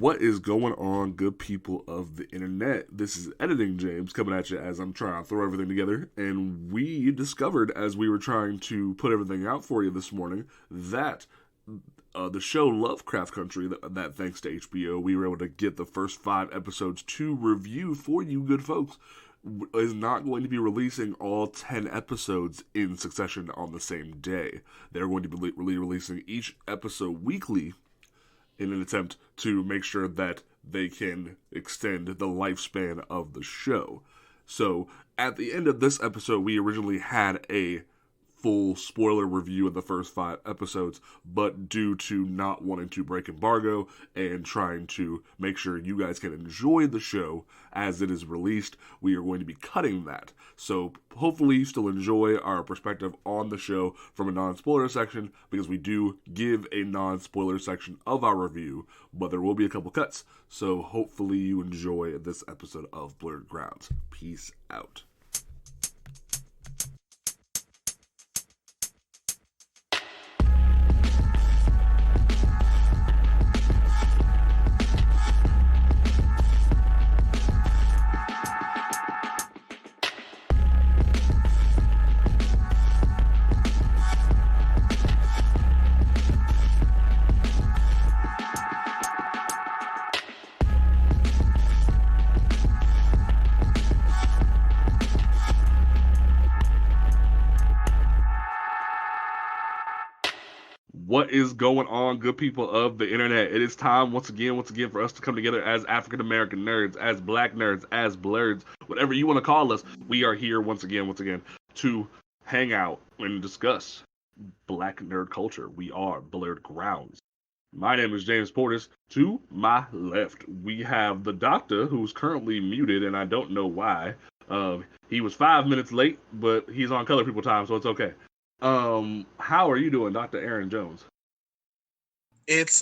What is going on, good people of the internet? This is Editing James coming at you as I'm trying to throw everything together. And we discovered, as we were trying to put everything out for you this morning, that the show Lovecraft Country, that thanks to HBO, we were able to get the first 5 episodes to review for you good folks, is not going to be releasing all 10 episodes in succession on the same day. They're going to be releasing each episode weekly in an attempt to make sure that they can extend the lifespan of the show. So, at the end of this episode, we originally had a full spoiler review of the first 5 episodes, but due to not wanting to break embargo and trying to make sure you guys can enjoy the show as it is released, we are going to be cutting that. So hopefully you still enjoy our perspective on the show from a non-spoiler section, because we do give a non-spoiler section of our review, but there will be a couple cuts. So hopefully you enjoy this episode of Blerd Grounds. Peace out. What is going on, good people of the internet? It is time once again for us to come together as African American nerds, as black nerds, as blerds, whatever you want to call us. We are here once again to hang out and discuss black nerd culture. We are Blerd Grounds. My name is James Portis. To my left, we have the doctor, who's currently muted, and I don't know why. He was 5 minutes late, but he's on color people time, so it's okay. How are you doing, Dr. Aaron Jones? It's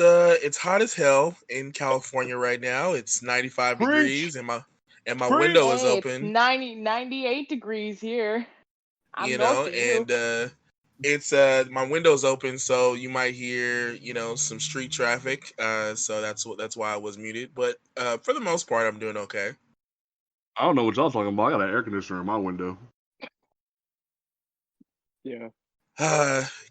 hot as hell in California right now. It's 95 degrees and my window is open. It's 98 degrees here. I'm north of you. And it's my window's open, so you might hear, some street traffic. So that's why I was muted. But for the most part, I'm doing okay. I don't know what y'all talking about. I got an air conditioner in my window. Yeah.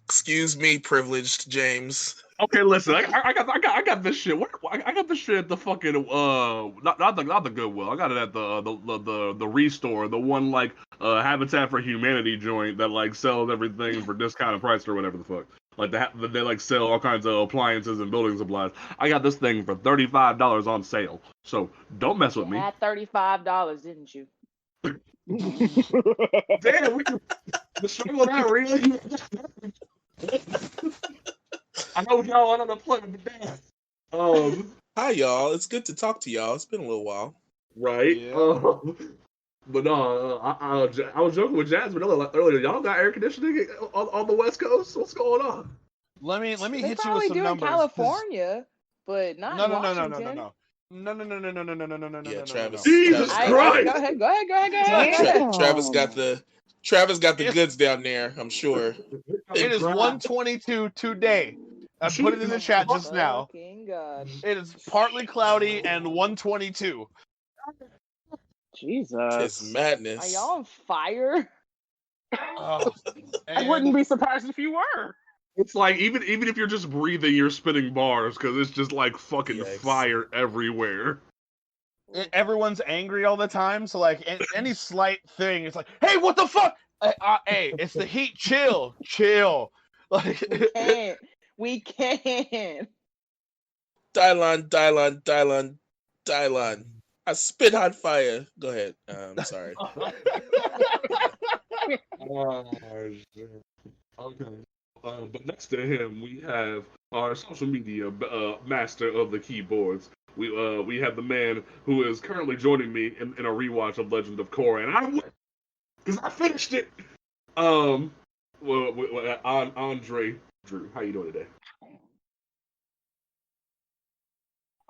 Excuse me, privileged James. Okay, listen, I got this shit. I got this shit at the fucking not the Goodwill. I got it at the Restore, the one like Habitat for Humanity joint that like sells everything for discounted price or whatever the fuck. Like they like sell all kinds of appliances and building supplies. I got this thing for $35 on sale. So don't mess with me. You had $35, didn't you? Damn, the struggle not really. I know y'all on unemployment, but damn. Hi y'all. It's good to talk to y'all. It's been a little while. Right. Yeah. But no, I was joking with Jasmine earlier. Y'all got air conditioning on the West Coast? What's going on? Let me hit you They with some do numbers. in California, but not in Washington. No. Yeah, Travis. Jesus Christ! Go ahead. Travis got the goods down there, I'm sure. It is 122 today. I put it in the chat just now. God. It is partly cloudy and 122. Jesus. It's madness. Are y'all on fire? I wouldn't be surprised if you were. It's like even if you're just breathing, you're spinning bars because it's just like fucking fire everywhere. Everyone's angry all the time, so like any slight thing, it's like, hey, what the fuck? Hey, it's the heat. Chill. Like we can't. Dylon. I spit hot fire. Go ahead. I'm sorry. Okay. But next to him, we have our social media master of the keyboards. We have the man who is currently joining me in a rewatch of Legend of Korra, and because I finished it. Andre Drew, how you doing today?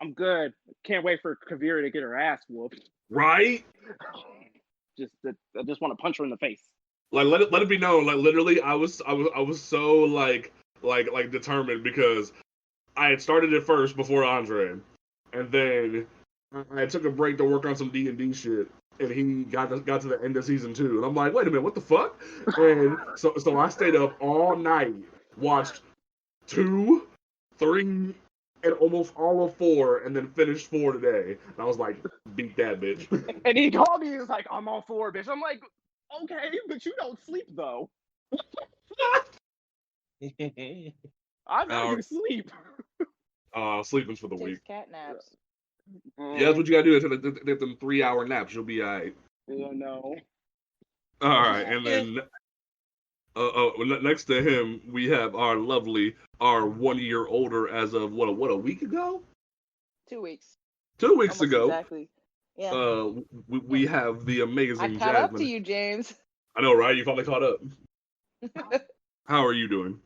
I'm good. Can't wait for Kavira to get her ass whooped. Right? I just want to punch her in the face. Like let it be known. Like literally, I was so like determined because I had started it first before Andre, and then I took a break to work on some D&D shit, and he got to the end of season 2, and I'm like, wait a minute, what the fuck? And so I stayed up all night, watched 2, 3, and almost all of 4, and then finished 4 today. And I was like, beat that bitch. And he called me. He was like, "I'm on 4, bitch." I'm like, "Okay, but you don't sleep though." I know you sleep. Sleeping's for the Takes week. cat naps. Yeah, that's what you gotta do. Get them 3-hour naps. You'll be alright. No. All right, and then next to him we have our 1 year older as of what a week ago. 2 weeks. 2 weeks Almost ago. Exactly. Yeah. We have the amazing I caught up Jasmine. to you, James. I know, right? You finally caught up. How are you doing?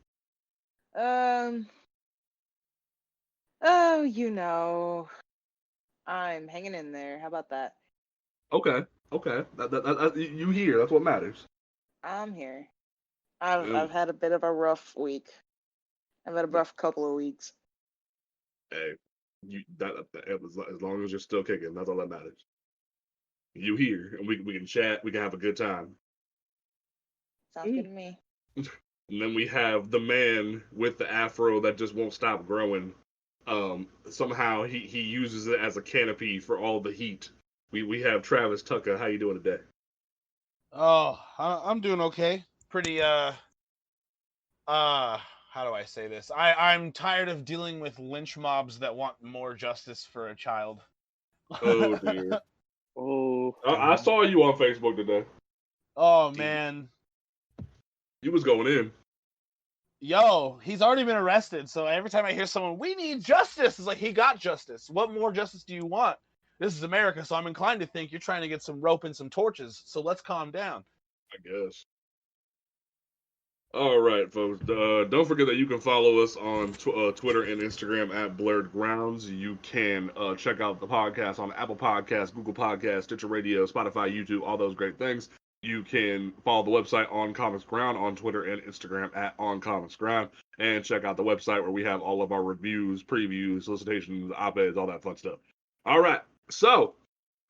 Oh, you know, I'm hanging in there. How about that? Okay. You here? That's what matters. I'm here. I've had a bit of a rough week. I've had a rough couple of weeks. Hey, as long as you're still kicking, that's all that matters. You here, and we can chat. We can have a good time. Sounds good to me. And then we have the man with the afro that just won't stop growing. Somehow he uses it as a canopy for all the heat. We have Travis Tucker. How you doing today? Oh, I'm doing okay. Pretty how do I say this? I'm tired of dealing with lynch mobs that want more justice for a child. Oh dear. Oh. I saw you on Facebook today. Oh man. You was going in. Yo, he's already been arrested, so every time I hear someone, "We need justice," it's like, he got justice. What more justice do you want? This is America, so I'm inclined to think you're trying to get some rope and some torches, so let's calm down. I guess. All right, folks. Don't forget that you can follow us on Twitter and Instagram at Blerd Grounds. You can check out the podcast on Apple Podcasts, Google Podcasts, Stitcher Radio, Spotify, YouTube, all those great things. You can follow the website On Comics Ground on Twitter and Instagram at On Comics Ground, and check out the website where we have all of our reviews, previews, solicitations, op-eds, all that fun stuff. All right, so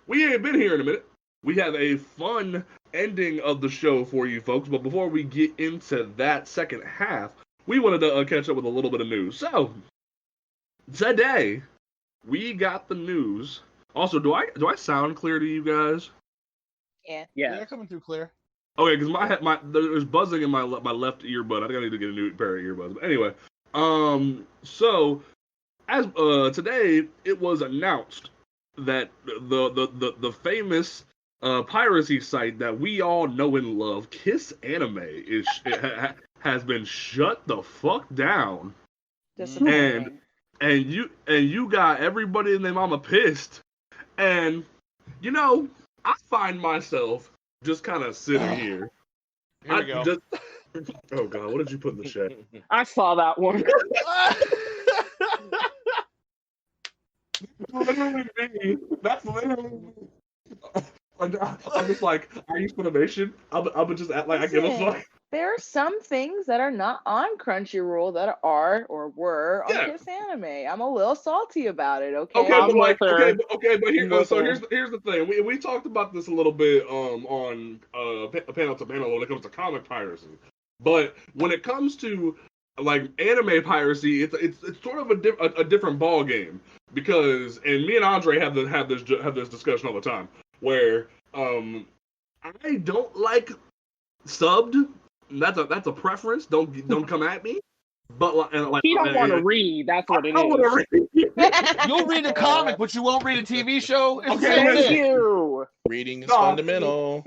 we ain't been here in a minute. We have a fun ending of the show for you folks, but before we get into that second half, we wanted to catch up with a little bit of news. So today we got the news. Also, do I sound clear to you guys? Yeah. Yeah. You're coming through clear. Okay, because there's buzzing in my left earbud. I think I need to get a new pair of earbuds. But anyway, so as today it was announced that the famous piracy site that we all know and love, Kiss Anime, has been shut the fuck down. Disappointing. And you got everybody and their mama pissed. And you know, I find myself just kind of sitting here. Here we go. Oh god, what did you put in the chat? I saw that one. Literally me. That's literally me. I'm just like, I use motivation. I'm just act like I give a Listen, fuck. there are some things that are not on Crunchyroll that are or were on Yeah. Kiss Anime. I'm a little salty about it. Okay. Okay, I'm but like, with her. but here, I'm with so her. here's the thing. We talked about this a little bit on panel to panel when it comes to comic piracy, but when it comes to like anime piracy, it's sort of a different ball game because me and Andre have this discussion all the time where I don't like subbed. That's a preference. Don't come at me. But like He don't want to read. That's what it I want to is. read. You'll read a comic, but you won't read a TV show. It's Okay, the same Thank thing. you. Reading is No. fundamental.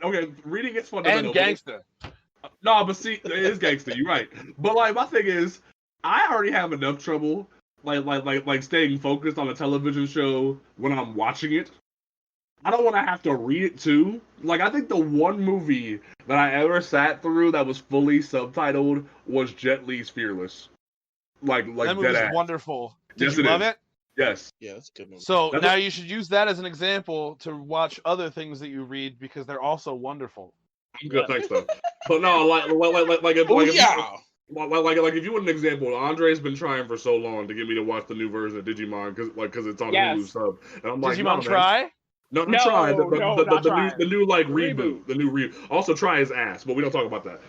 Okay, reading is fundamental. And gangster. No, but see, it is gangster. You're right. But like, my thing is, I already have enough trouble like staying focused on a television show when I'm watching it. I don't want to have to read it too. Like, I think the one movie that I ever sat through that was fully subtitled was Jet Li's Fearless. Like That dead movie's ass. wonderful. Did Yes, you it love is. it? Yes. Yeah, that's a good movie. So That's now a- you should use that as an example to watch other things that you read because they're also wonderful. I'm good, thanks though. But no, like if, Oh like if, yeah. Like if you want an example, Andre's been trying for so long to get me to watch the new version of Digimon because it's on Hulu Yes. sub, and I'm like, Digimon nah, man. Try? No, not try No, no, not try. the new like Reboot. reboot, the new Also try his ass, but we don't talk about that.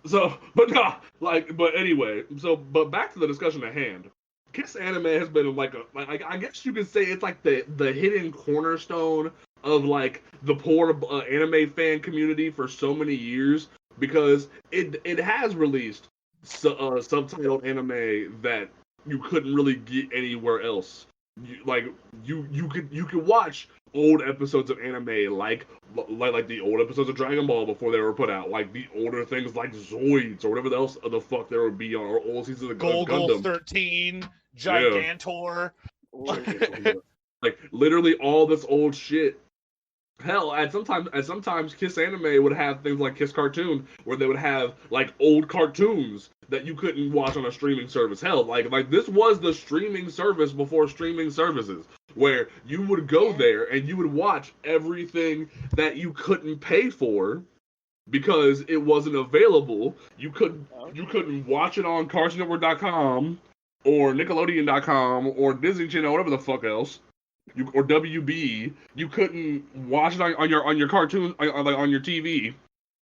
So, but nah, but anyway, but back to the discussion at hand. Kiss Anime has been like I guess you could say it's like the hidden cornerstone of like the poor anime fan community for so many years because it has released subtitled anime that you couldn't really get anywhere else. You could watch old episodes of anime like the old episodes of Dragon Ball before they were put out, like the older things like Zoids or whatever else the fuck there would be on, or old seasons of Golgo Gundam. 13, Yeah. Gigantor. Like literally all this old shit. Hell, at sometimes Kiss Anime would have things like Kiss Cartoon, where they would have like old cartoons that you couldn't watch on a streaming service. Hell, like this was the streaming service before streaming services, where you would go there and you would watch everything that you couldn't pay for because it wasn't available. You couldn't watch it on CartoonNetwork.com or Nickelodeon.com or Disney Channel, whatever the fuck else. Or WB, you couldn't watch it on your cartoon on your TV.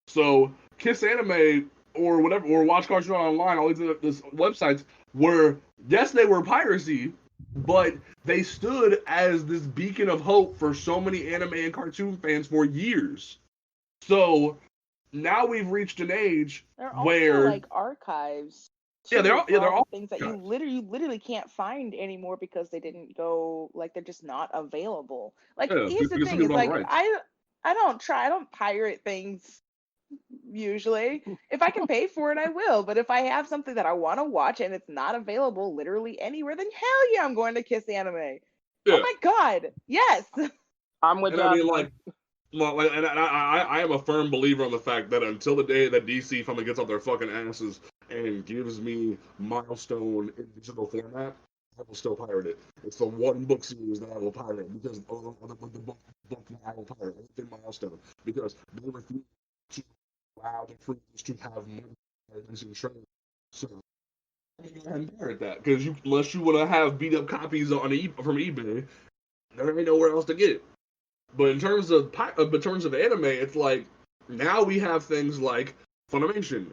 So Kiss Anime or whatever, or Watch Cartoon Online, all these websites were, yes, they were piracy, but they stood as this beacon of hope for so many anime and cartoon fans for years. So now we've reached an age They're also where like archives. Yeah, they're too, for all the things that you literally can't find anymore because they didn't go, like, they're just not available. Like, yeah, here's the because thing, people is don't like rights. I don't pirate things usually. If I can pay for it, I will. But if I have something that I want to watch and it's not available literally anywhere, then hell yeah, I'm going to Kiss Anime. Yeah. Oh my god, yes. I'm with And I mean, Jocelyn. and I am a firm believer on the fact that until the day that DC finally gets off their fucking asses and gives me Milestone in digital format, I will still pirate it. It's the one book series that I will pirate because the book that I will pirate. It's Milestone because they refuse to allow the creators to have money releasing trailers. So I'm gonna go ahead and pirate that because unless you want to have beat up copies from eBay, there ain't nowhere else to get it. But in terms of anime, it's like now we have things like Funimation,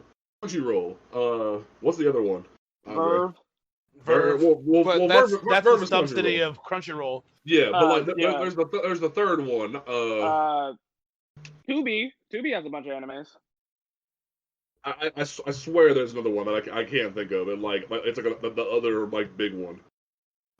Crunchyroll. What's the other one? Verve. Verve. But that's Verve a is subsidy Crunchyroll. of Crunchyroll. Yeah, but like Yeah. there's the third one. Tubi has a bunch of animes. I swear there's another one that I can't think of. And like it's like the other like big one.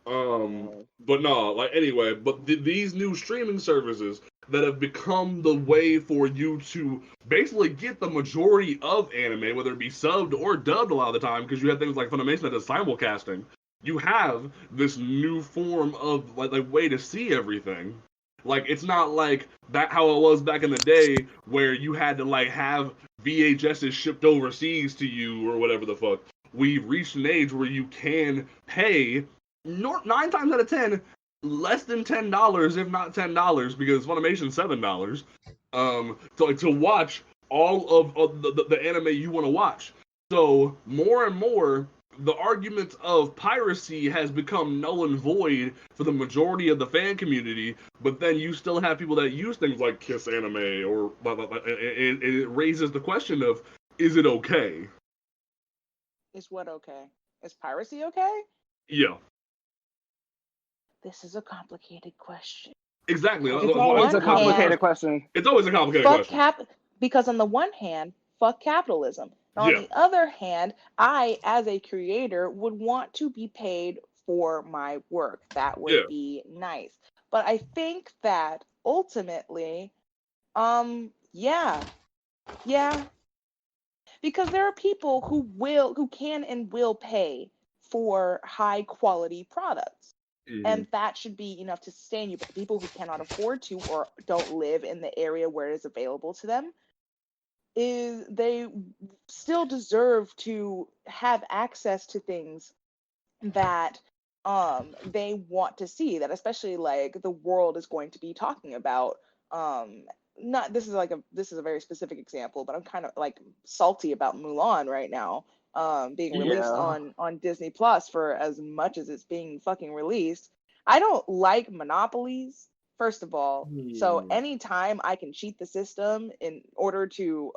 But no, like anyway, but these new streaming services that have become the way for you to basically get the majority of anime, whether it be subbed or dubbed a lot of the time, because you have things like Funimation that does simulcasting. You have this new form of like way to see everything. Like it's not like that how it was back in the day where you had to like have VHSs shipped overseas to you or whatever the fuck. We've reached an age where you can pay 9 times out of 10 less than $10, if not $10, because Funimation's $7. To watch all of the anime you want to watch. So more and more, the argument of piracy has become null and void for the majority of the fan community. But then you still have people that use things like Kiss Anime, or it raises the question of, is it okay? Is what okay? Is piracy okay? Yeah. This is a complicated question. Exactly. It's always a complicated question. It's always a complicated question. Because on the one hand, fuck capitalism. And on the other hand, I, as a creator, would want to be paid for my work. That would be nice. But I think that ultimately, yeah. Because there are people who can and will pay for high quality products. Mm-hmm. And that should be enough to sustain you. But the people who cannot afford to or don't live in the area where it is available to them, they still deserve to have access to things that they want to see, that especially like the world is going to be talking about not this is a very specific example, but I'm kind of like salty about Mulan right now, being released Yeah. on Disney Plus for as much as it's being fucking released. I don't like monopolies, first of all. So anytime I can cheat the system in order to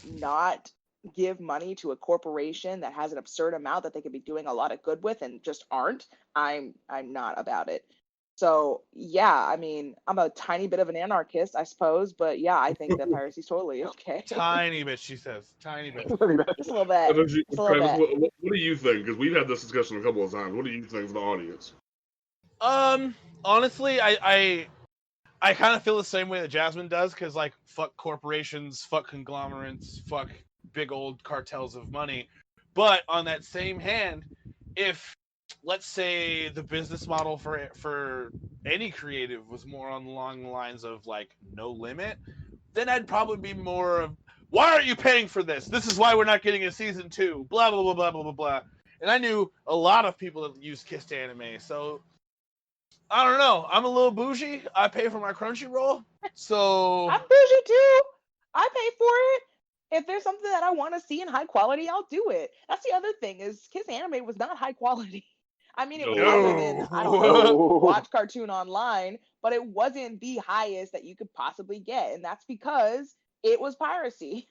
not give money to a corporation that has an absurd amount that they could be doing a lot of good with and just aren't, I'm not about it. So yeah, I mean, I'm a tiny bit of an anarchist, I suppose, but yeah, I think that piracy's totally okay. Tiny bit, she says. Tiny bit. Just a little bit. Just a little Travis, bit. what do you think? Because we've had this discussion a couple of times. What do you think for the audience? Honestly, I kind of feel the same way that Jasmine does, because like fuck corporations, fuck conglomerates, fuck big old cartels of money. But on that same hand, if let's say the business model for any creative was more along the lines of like no limit, then I'd probably be more of, why aren't you paying for this? This is why we're not getting a season 2. Blah blah blah blah blah blah blah. And I knew a lot of people that use Kissed Anime, so I don't know. I'm a little bougie. I pay for my Crunchyroll, so I'm bougie too. I pay for it. If there's something that I want to see in high quality, I'll do it. That's the other thing is Kiss Anime was not high quality. I mean, it was higher than, I don't know, No. Watch Cartoon Online, but it wasn't the highest that you could possibly get. And that's because it was piracy.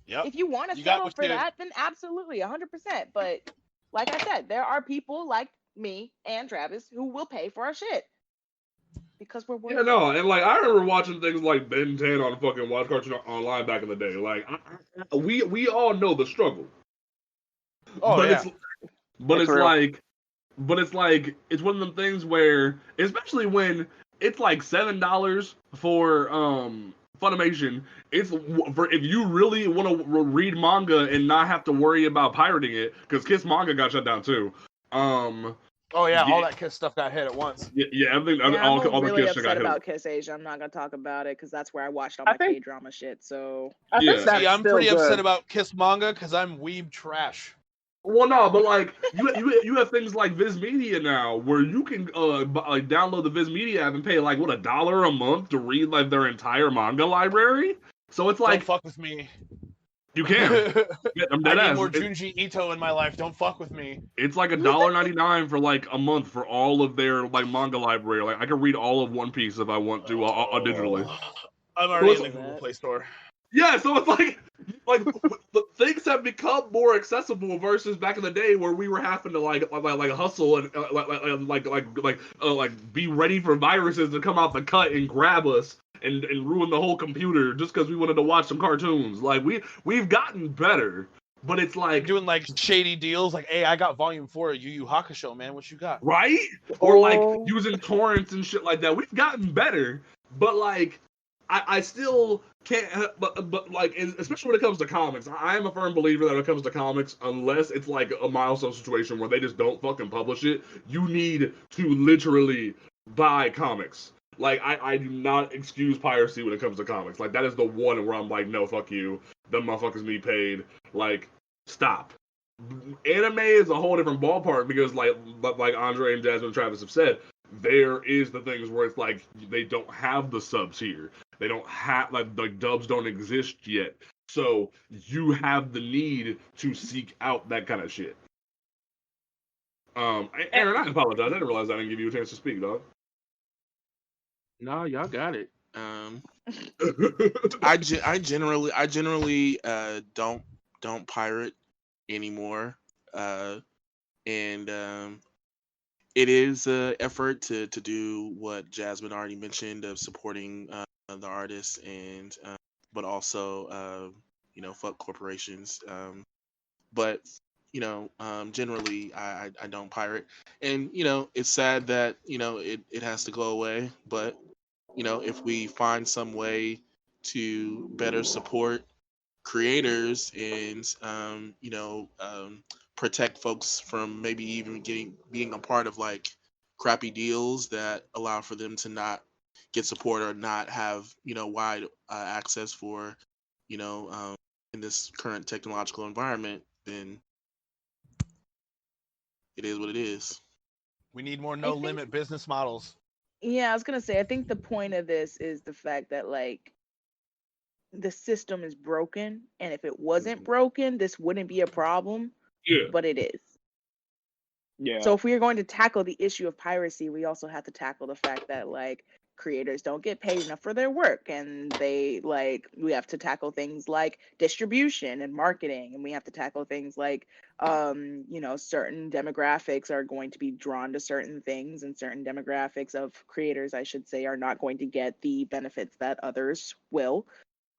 yep. If you want to You got settle what for you- that, then absolutely, 100%. But like I said, there are people like me and Travis who will pay for our shit because we're worth Yeah, no, and like I remember watching things like Ben 10 on fucking Watch Cartoon Online back in the day. Like we all know the struggle, Oh but yeah. It's real. it's one of them things where, especially when it's like $7 for Funimation. It's for if you really want to read manga and not have to worry about pirating it, because Kiss Manga got shut down too. Oh yeah. Yeah. All that Kiss stuff got hit at once. Yeah, everything, Yeah, I'm all the really Kiss shit got upset hit. about Kiss Asia. I'm not gonna talk about it because that's where I watched all I my think- K-drama shit. So I Yeah. think that's See, I'm still pretty good. upset about Kiss Manga because I'm weeb trash. Well, no, but like you have things like Viz Media now, where you can like download the Viz Media app and pay like what, $1 a month to read like their entire manga library. So it's Don't like fuck with me. you can. Yeah, I'm I dead need ass. more Junji Ito in my life. Don't fuck with me. It's like $1.99 for like a month for all of their like manga library. Like I can read all of One Piece if I want to digitally. I'm already in So the it's- Google Play Store. Yeah, so it's like things have become more accessible versus back in the day where we were having to like hustle and like be ready for viruses to come out the cut and grab us and ruin the whole computer just because we wanted to watch some cartoons. Like we've gotten better, but it's like Doing like shady deals, like, hey, I got Volume 4 of Yu Yu Hakusho, man. What you got? right, or like Oh. using torrents and shit like that. We've gotten better, but like I still can't, but like, especially when it comes to comics, I am a firm believer that when it comes to comics, unless it's like a milestone situation where they just don't fucking publish it, you need to literally buy comics. Like, I do not excuse piracy when it comes to comics. Like, that is the one where I'm like, no, fuck you. Them motherfuckers need paid. Like, stop. Anime is a whole different ballpark because, like Andre and Jasmine and Travis have said, there is the things where it's like they don't have the subs here. They don't have like dubs don't exist yet. So you have the need to seek out that kind of shit. Aaron, I apologize. I didn't realize I didn't give you a chance to speak, dog. No, y'all got it. I generally don't pirate anymore, and it is an effort to do what Jasmine already mentioned of supporting the artists and but also fuck corporations. But generally I don't pirate, and it's sad that it has to go away. But if we find some way to better support creators and protect folks from maybe even being a part of like crappy deals that allow for them to not get support or not have wide access for in this current technological environment, then it is what it is. We need more think- no limit business models. Yeah, I was gonna say, I think the point of this is the fact that like the system is broken, and if it wasn't broken, this wouldn't be a problem. Yeah. But it is. Yeah. So if we are going to tackle the issue of piracy, we also have to tackle the fact that like creators don't get paid enough for their work, and we have to tackle things like distribution and marketing, and we have to tackle things like certain demographics are going to be drawn to certain things, and certain demographics of creators, I should say, are not going to get the benefits that others will.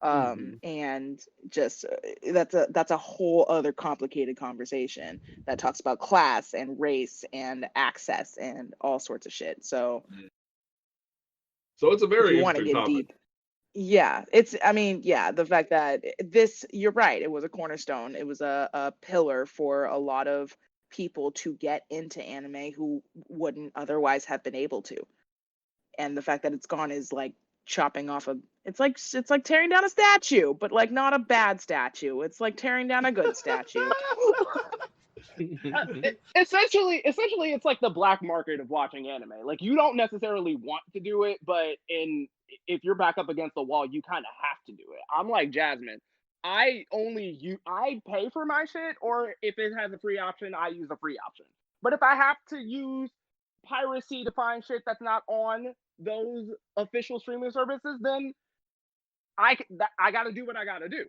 And just that's a whole other complicated conversation that talks about class and race and access and all sorts of shit. So it's a if very you want to interesting get topic. deep, the fact that you're right, it was a cornerstone, it was a pillar for a lot of people to get into anime who wouldn't otherwise have been able to. And the fact that it's gone is like chopping off it's like tearing down a statue, but like not a bad statue. It's like tearing down a good statue. Essentially, it's like the black market of watching anime. Like, you don't necessarily want to do it, but if you're back up against the wall, you kind of have to do it. I'm like Jasmine. I pay for my shit, or if it has a free option, I use a free option. But if I have to use piracy to find shit that's not on those official streaming services, then I got to do what I got to do.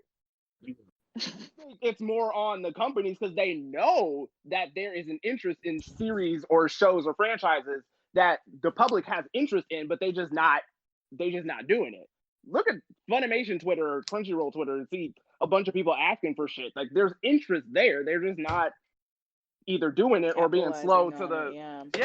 It's more on the companies because they know that there is an interest in series or shows or franchises that the public has interest in, but they just not doing it. Look at Funimation Twitter or Crunchyroll Twitter and see a bunch of people asking for shit. Like, there's interest there. They're just not either doing it or being slow to the to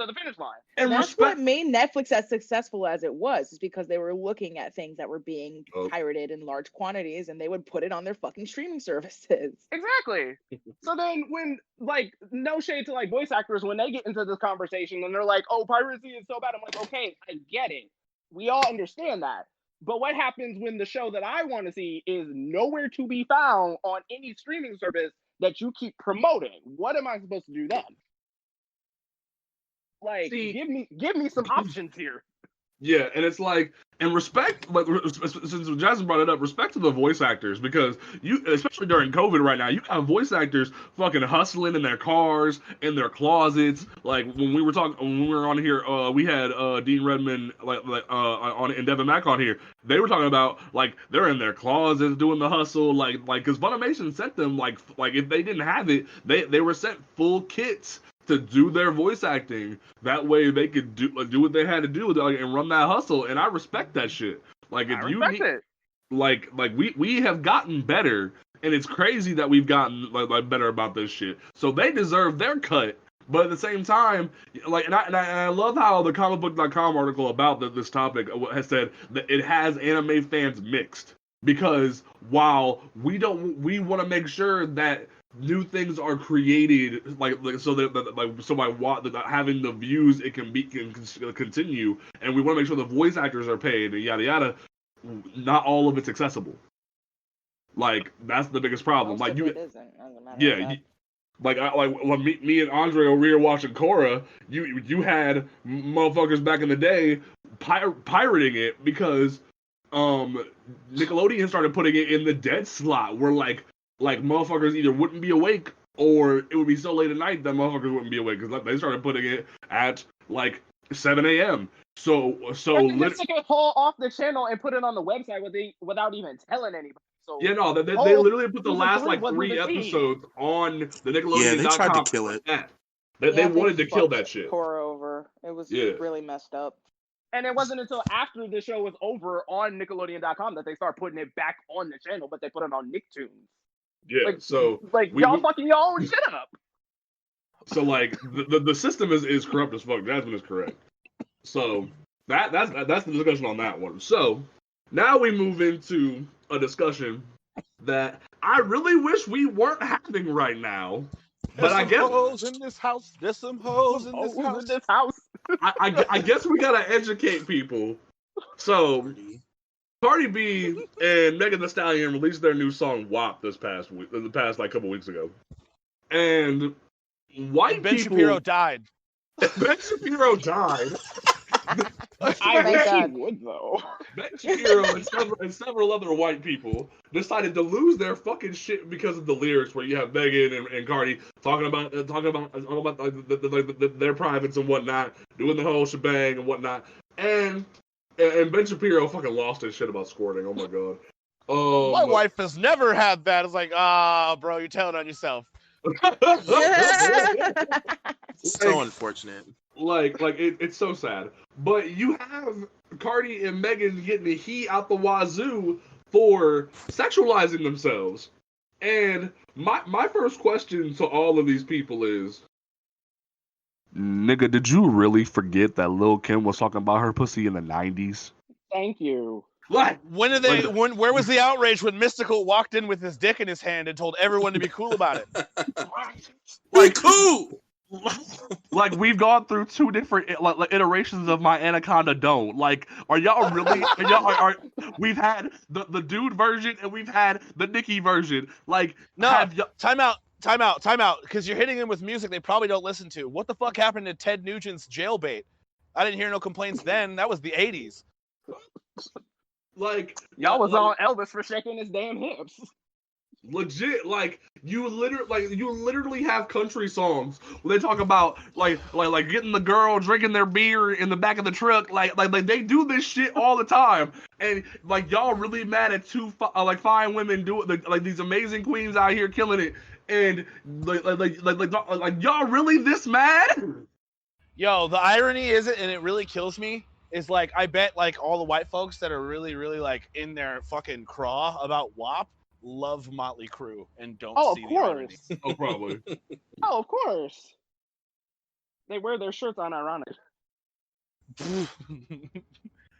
the finish line. And that's what made Netflix as successful as it was, is because they were looking at things that were being pirated in large quantities, and they would put it on their fucking streaming services. Exactly. So then when, like, no shade to like voice actors, when they get into this conversation and they're like, oh, piracy is so bad, I'm like, okay, I get it. We all understand that. But what happens when the show that I want to see is nowhere to be found on any streaming service that you keep promoting? What am I supposed to do then? Like, give me some options here. Yeah, and it's like, and respect, like, since Jasmine brought it up, respect to the voice actors, because you, especially during COVID right now, you have voice actors fucking hustling in their cars, in their closets. Like, when we were on here, we had Dean Redmond, on and Devin Mack on here. They were talking about, like, they're in their closets doing the hustle, like, because Funimation sent them, like if they didn't have it, they were sent full kits to do their voice acting. That way they could do what they had to do and run that hustle. And I respect that shit. Like, if you need, like we have gotten better, and it's crazy that we've gotten like better about this shit. So they deserve their cut. But at the same time, like, and I love how the comicbook.com article about this topic has said that it has anime fans mixed, because while we want to make sure that new things are created, so by having the views, it can continue, and we want to make sure the voice actors are paid and yada yada. Not all of it's accessible. Like, that's the biggest problem. Like, you, me and Andre over here watching Korra, you had motherfuckers back in the day pirating it because Nickelodeon started putting it in the dead slot, where like motherfuckers either wouldn't be awake, or it would be so late at night that motherfuckers wouldn't be awake, because they started putting it at like 7 a.m. So they took it all off the channel and put it on the website without even telling anybody. So yeah, no, they literally put the last like 3 episodes on the Nickelodeon.com. Yeah, they tried to kill it. They wanted to kill that shit. Pour over. It was really messed up. And it wasn't until after the show was over on Nickelodeon.com that they started putting it back on the channel, but they put it on Nicktoons. Yeah, y'all fucking your own shit up. So like the system is corrupt as fuck. Jasmine is correct. So that's the discussion on that one. So now we move into a discussion that I really wish we weren't having right now. But I guess hoes in this house. There's some hoes in this house. I guess we gotta educate people. So Cardi B and Megan Thee Stallion released their new song WAP the past like couple weeks ago, and white Ben people, Shapiro died. Ben Shapiro died. I Thank wish he God. would though. Ben Shapiro and several other white people decided to lose their fucking shit because of the lyrics, where you have Megan and Cardi talking about their privates and whatnot, doing the whole shebang and whatnot, and Ben Shapiro fucking lost his shit about squirting. Oh my god. My wife has never had that. It's like, bro, you're telling on yourself. So unfortunate. It's so sad. But you have Cardi and Megan getting the heat out the wazoo for sexualizing themselves. And my first question to all of these people is, nigga, did you really forget that Lil' Kim was talking about her pussy in the 90s? Thank you. Like, When did they? Where was the outrage when Mystical walked in with his dick in his hand and told everyone to be cool about it? Like who? Like, we've gone through two different iterations of my Anaconda don't. Like, are y'all really? We've had the dude version and we've had the Nicki version. Like, No, time out. Because you're hitting them with music they probably don't listen to. What the fuck happened to Ted Nugent's Jailbait? I didn't hear no complaints then. That was the 80s. Like, Y'all was on Elvis for shaking his damn hips. legit, like you literally have country songs where they talk about like getting the girl drinking their beer in the back of the truck, like they do this shit all the time, and like y'all really mad at two fine women doing like these amazing queens out here killing it, and like y'all really this mad? Yo, the irony is it, and it really kills me, is like I bet like all the white folks that are really, really like in their fucking craw about WAP love Motley Crue and don't see the irony. Oh, probably. Oh, of course. They wear their shirts unironic.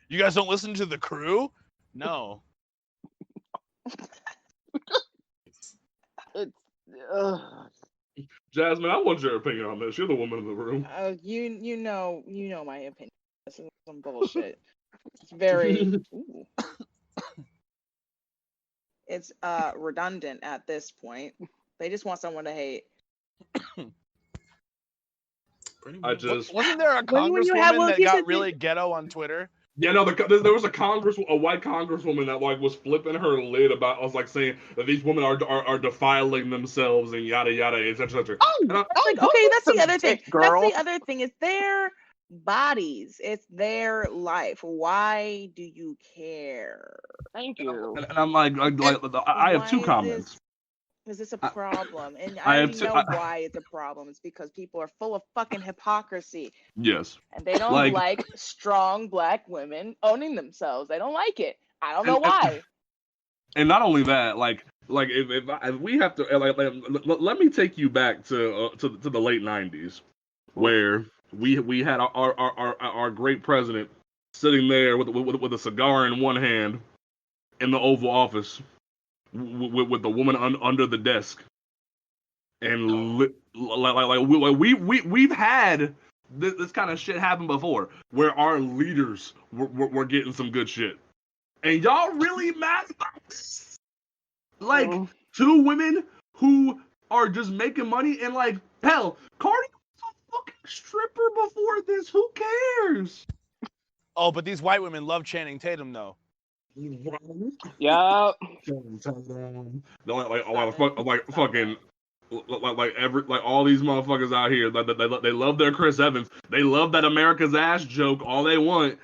You guys don't listen to the Crew? No. It's Jasmine, I want your opinion on this. You're the woman in the room. You know my opinion. This is some bullshit. It's very it's redundant at this point. They just want someone to hate. Wasn't there a When you have congresswoman that got really ghetto on Twitter? Yeah, no, there was a white congresswoman that like was flipping her lid about us, like saying that these women are defiling themselves and yada yada, etc. etc. Okay, that's the other thing. Girl. That's the other thing. It's their bodies. It's their life. Why do you care? Thank you. And I'm like I have two comments. Is this a problem? And I I have already two- know why it's a problem. It's because people are full of fucking hypocrisy. Yes. And they don't like strong black women owning themselves. They don't like it. I don't know why. And not only that, like if we have to let me take you back to the late '90s, where we had our great president sitting there with a cigar in one hand in the Oval Office with the woman under the desk, and we've had this kind of shit happen before, where our leaders were getting some good shit, and y'all really mad about this? Like two women who are just making money, and like hell, Cardi was a fucking stripper before this. Who cares? Oh, but these white women love Channing Tatum though. Yeah. Like all these motherfuckers out here, they love their Chris Evans. They love that America's ass joke all they want.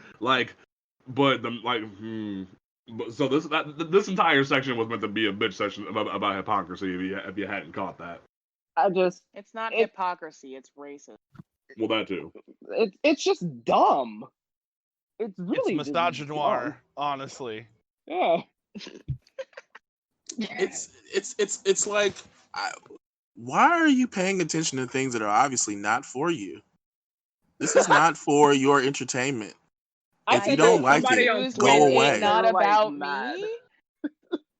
So this entire section was meant to be a bitch section about hypocrisy. If you hadn't caught that, It's not hypocrisy. It's racist. well, that too. It's just dumb. It's really It's misogynoir, honestly. Yeah. It's like, why are you paying attention to things that are obviously not for you? This is not for your entertainment. If you don't like it, go away. Not about mad. me.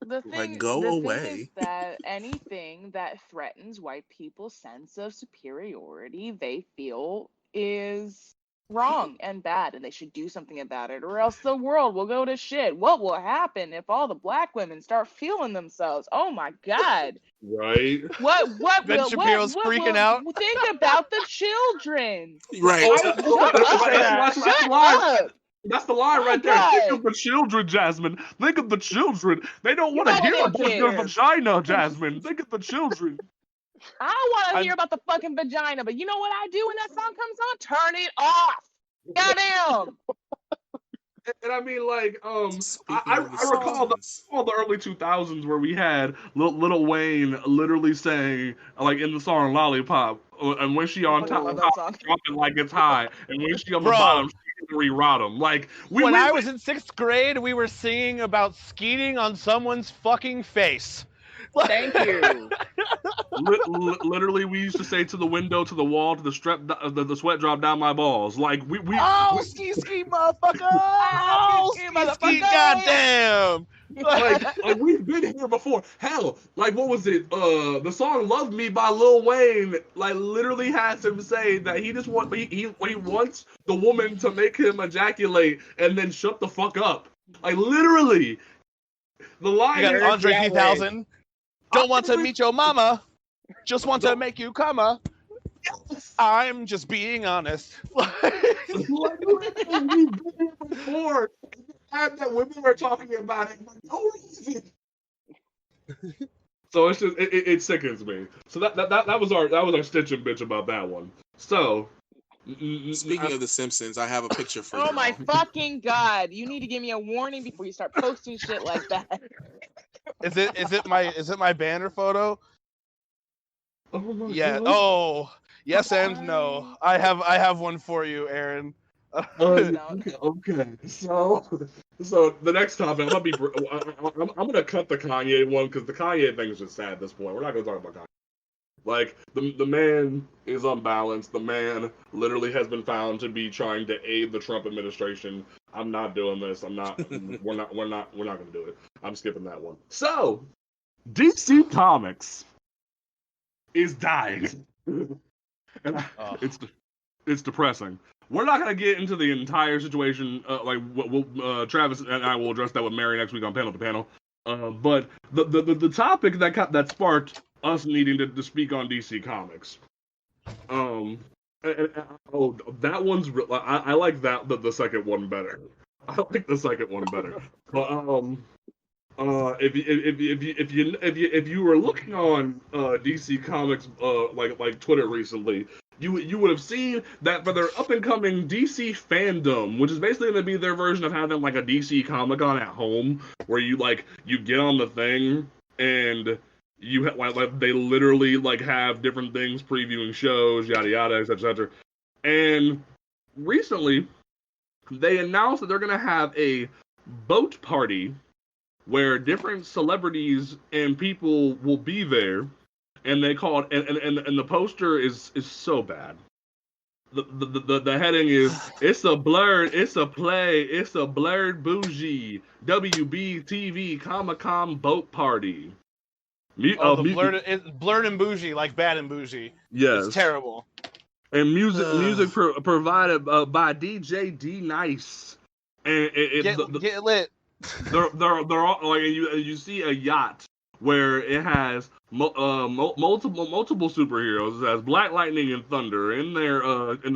The thing is that anything that threatens white people's sense of superiority, they feel is wrong and bad, and they should do something about it, or else the world will go to shit. What will happen if all the black women start feeling themselves? Oh my God. Right? Ben Shapiro's freaking out. Think about the children. Right. That's the line. Up. That's the line My right there. God. Think of the children, Jasmine. Think of the children. They don't want to Nobody hear about your cares. vagina, Jasmine. Think of the children. I don't want to hear about the fucking vagina, but you know what I do when that song comes on? Turn it off. Goddamn. And I mean, like, Speaking I of the recall songs. all the early 2000s where we had Lil Wayne literally saying, like, in the song Lollipop, and when she on I top, love that song. dropping like it's high, and when she on the Bro. bottom, she can re-rot 'em. Like, When I was in 6th grade, we were singing about skeeting on someone's fucking face. Thank you. Literally, we used to say to the window, to the wall, to the the sweat drop down my balls. Like, Oh, ski, motherfucker! Oh, ski, ski, motherfucker! goddamn! like we've been here before. Hell, like what was it? The song "Love Me" by Lil Wayne, like literally has him say that he just he wants the woman to make him ejaculate and then shut the fuck up. Like literally, the line. You got is, Andre 3000. Don't want to meet your mama, just want to make you come. I'm just being honest. We've been here before. That women are talking about it for no reason. So it's just it sickens me. So that was our stitch and bitch about that one. So Speaking of The Simpsons, I have a picture for you. Oh my fucking God. You need to give me a warning before you start posting shit like that. Is it my banner photo? oh my Yeah. God. Oh, yes and no. I have one for you, Aaron. Okay. So the next topic, I'm gonna cut the Kanye one because the Kanye thing is just sad at this point. We're not gonna talk about Kanye. Like the man is unbalanced. The man literally has been found to be trying to aid the Trump administration. I'm not doing this. We're not gonna do it. I'm skipping that one. So DC Comics is dying, and it's depressing. We're not gonna get into the entire situation. Travis and I will address that with Mary next week on Panel to Panel. But the topic that sparked us needing to speak on DC Comics. That one's I like that the second one better. I like the second one better. But if you were looking on DC Comics like Twitter recently, you would have seen that for their up and coming DC fandom, which is basically going to be their version of having like a DC Comic Con at home, where you get on the thing and you like they literally like have different things previewing shows, yada yada, etc. And recently, they announced that they're going to have a boat party where different celebrities and people will be there, and they call it, and the poster is so bad. The heading is it's a Blerd bougie WBTV Comic-Con boat party. Blerd and bougie, like bad and bougie. Yes, it's terrible. And music provided by DJ D Nice. And get lit. They're all like you see a yacht where it has multiple superheroes. It has Black Lightning and Thunder in their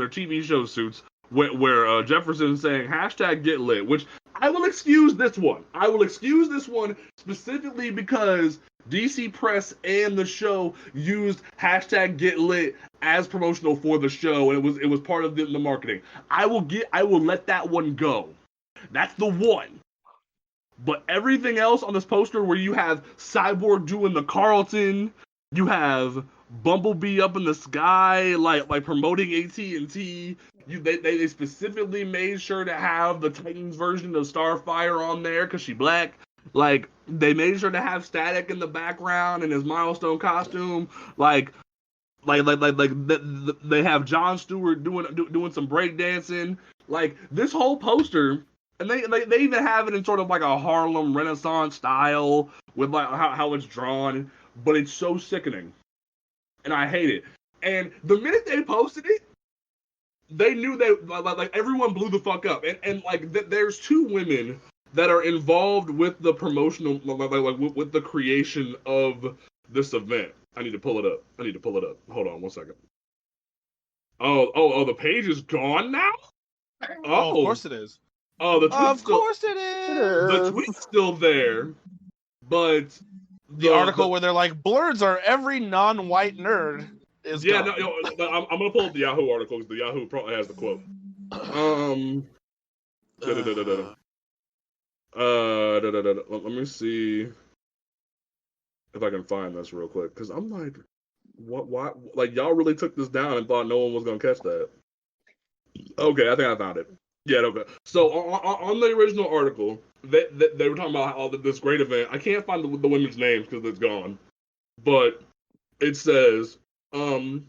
TV show suits, where Jefferson's saying #GetLit, which I will excuse this one. I will excuse this one specifically because DC Press and the show used #GetLit as promotional for the show, and it was part of the marketing. I will let that one go. That's the one. But everything else on this poster, where you have Cyborg doing the Carlton, you have Bumblebee up in the sky, like promoting AT&T. They specifically made sure to have the Titans version of Starfire on there because she black. Like they made sure to have Static in the background in his Milestone costume. Like they have Jon Stewart doing some breakdancing. Like this whole poster. And they even have it in sort of like a Harlem Renaissance style with like how it's drawn, but it's so sickening, and I hate it. And the minute they posted it, they knew that like everyone blew the fuck up, and like there's two women that are involved with the promotional with the creation of this event. I need to pull it up. Hold on 1 second. Oh, the page is gone now? Oh, of course it is. Oh, the tweet's Of course it is. The tweet's still there, but the article where they're like, blurs are every non-white nerd is gone. No, I'm gonna pull up the Yahoo article because the Yahoo probably has the quote. Let me see if I can find this real quick because I'm like, why? Like y'all really took this down and thought no one was gonna catch that? Okay, I think I found it. Yeah, okay. So on the original article, they were talking about how this great event. I can't find the women's names because it's gone, but it says, in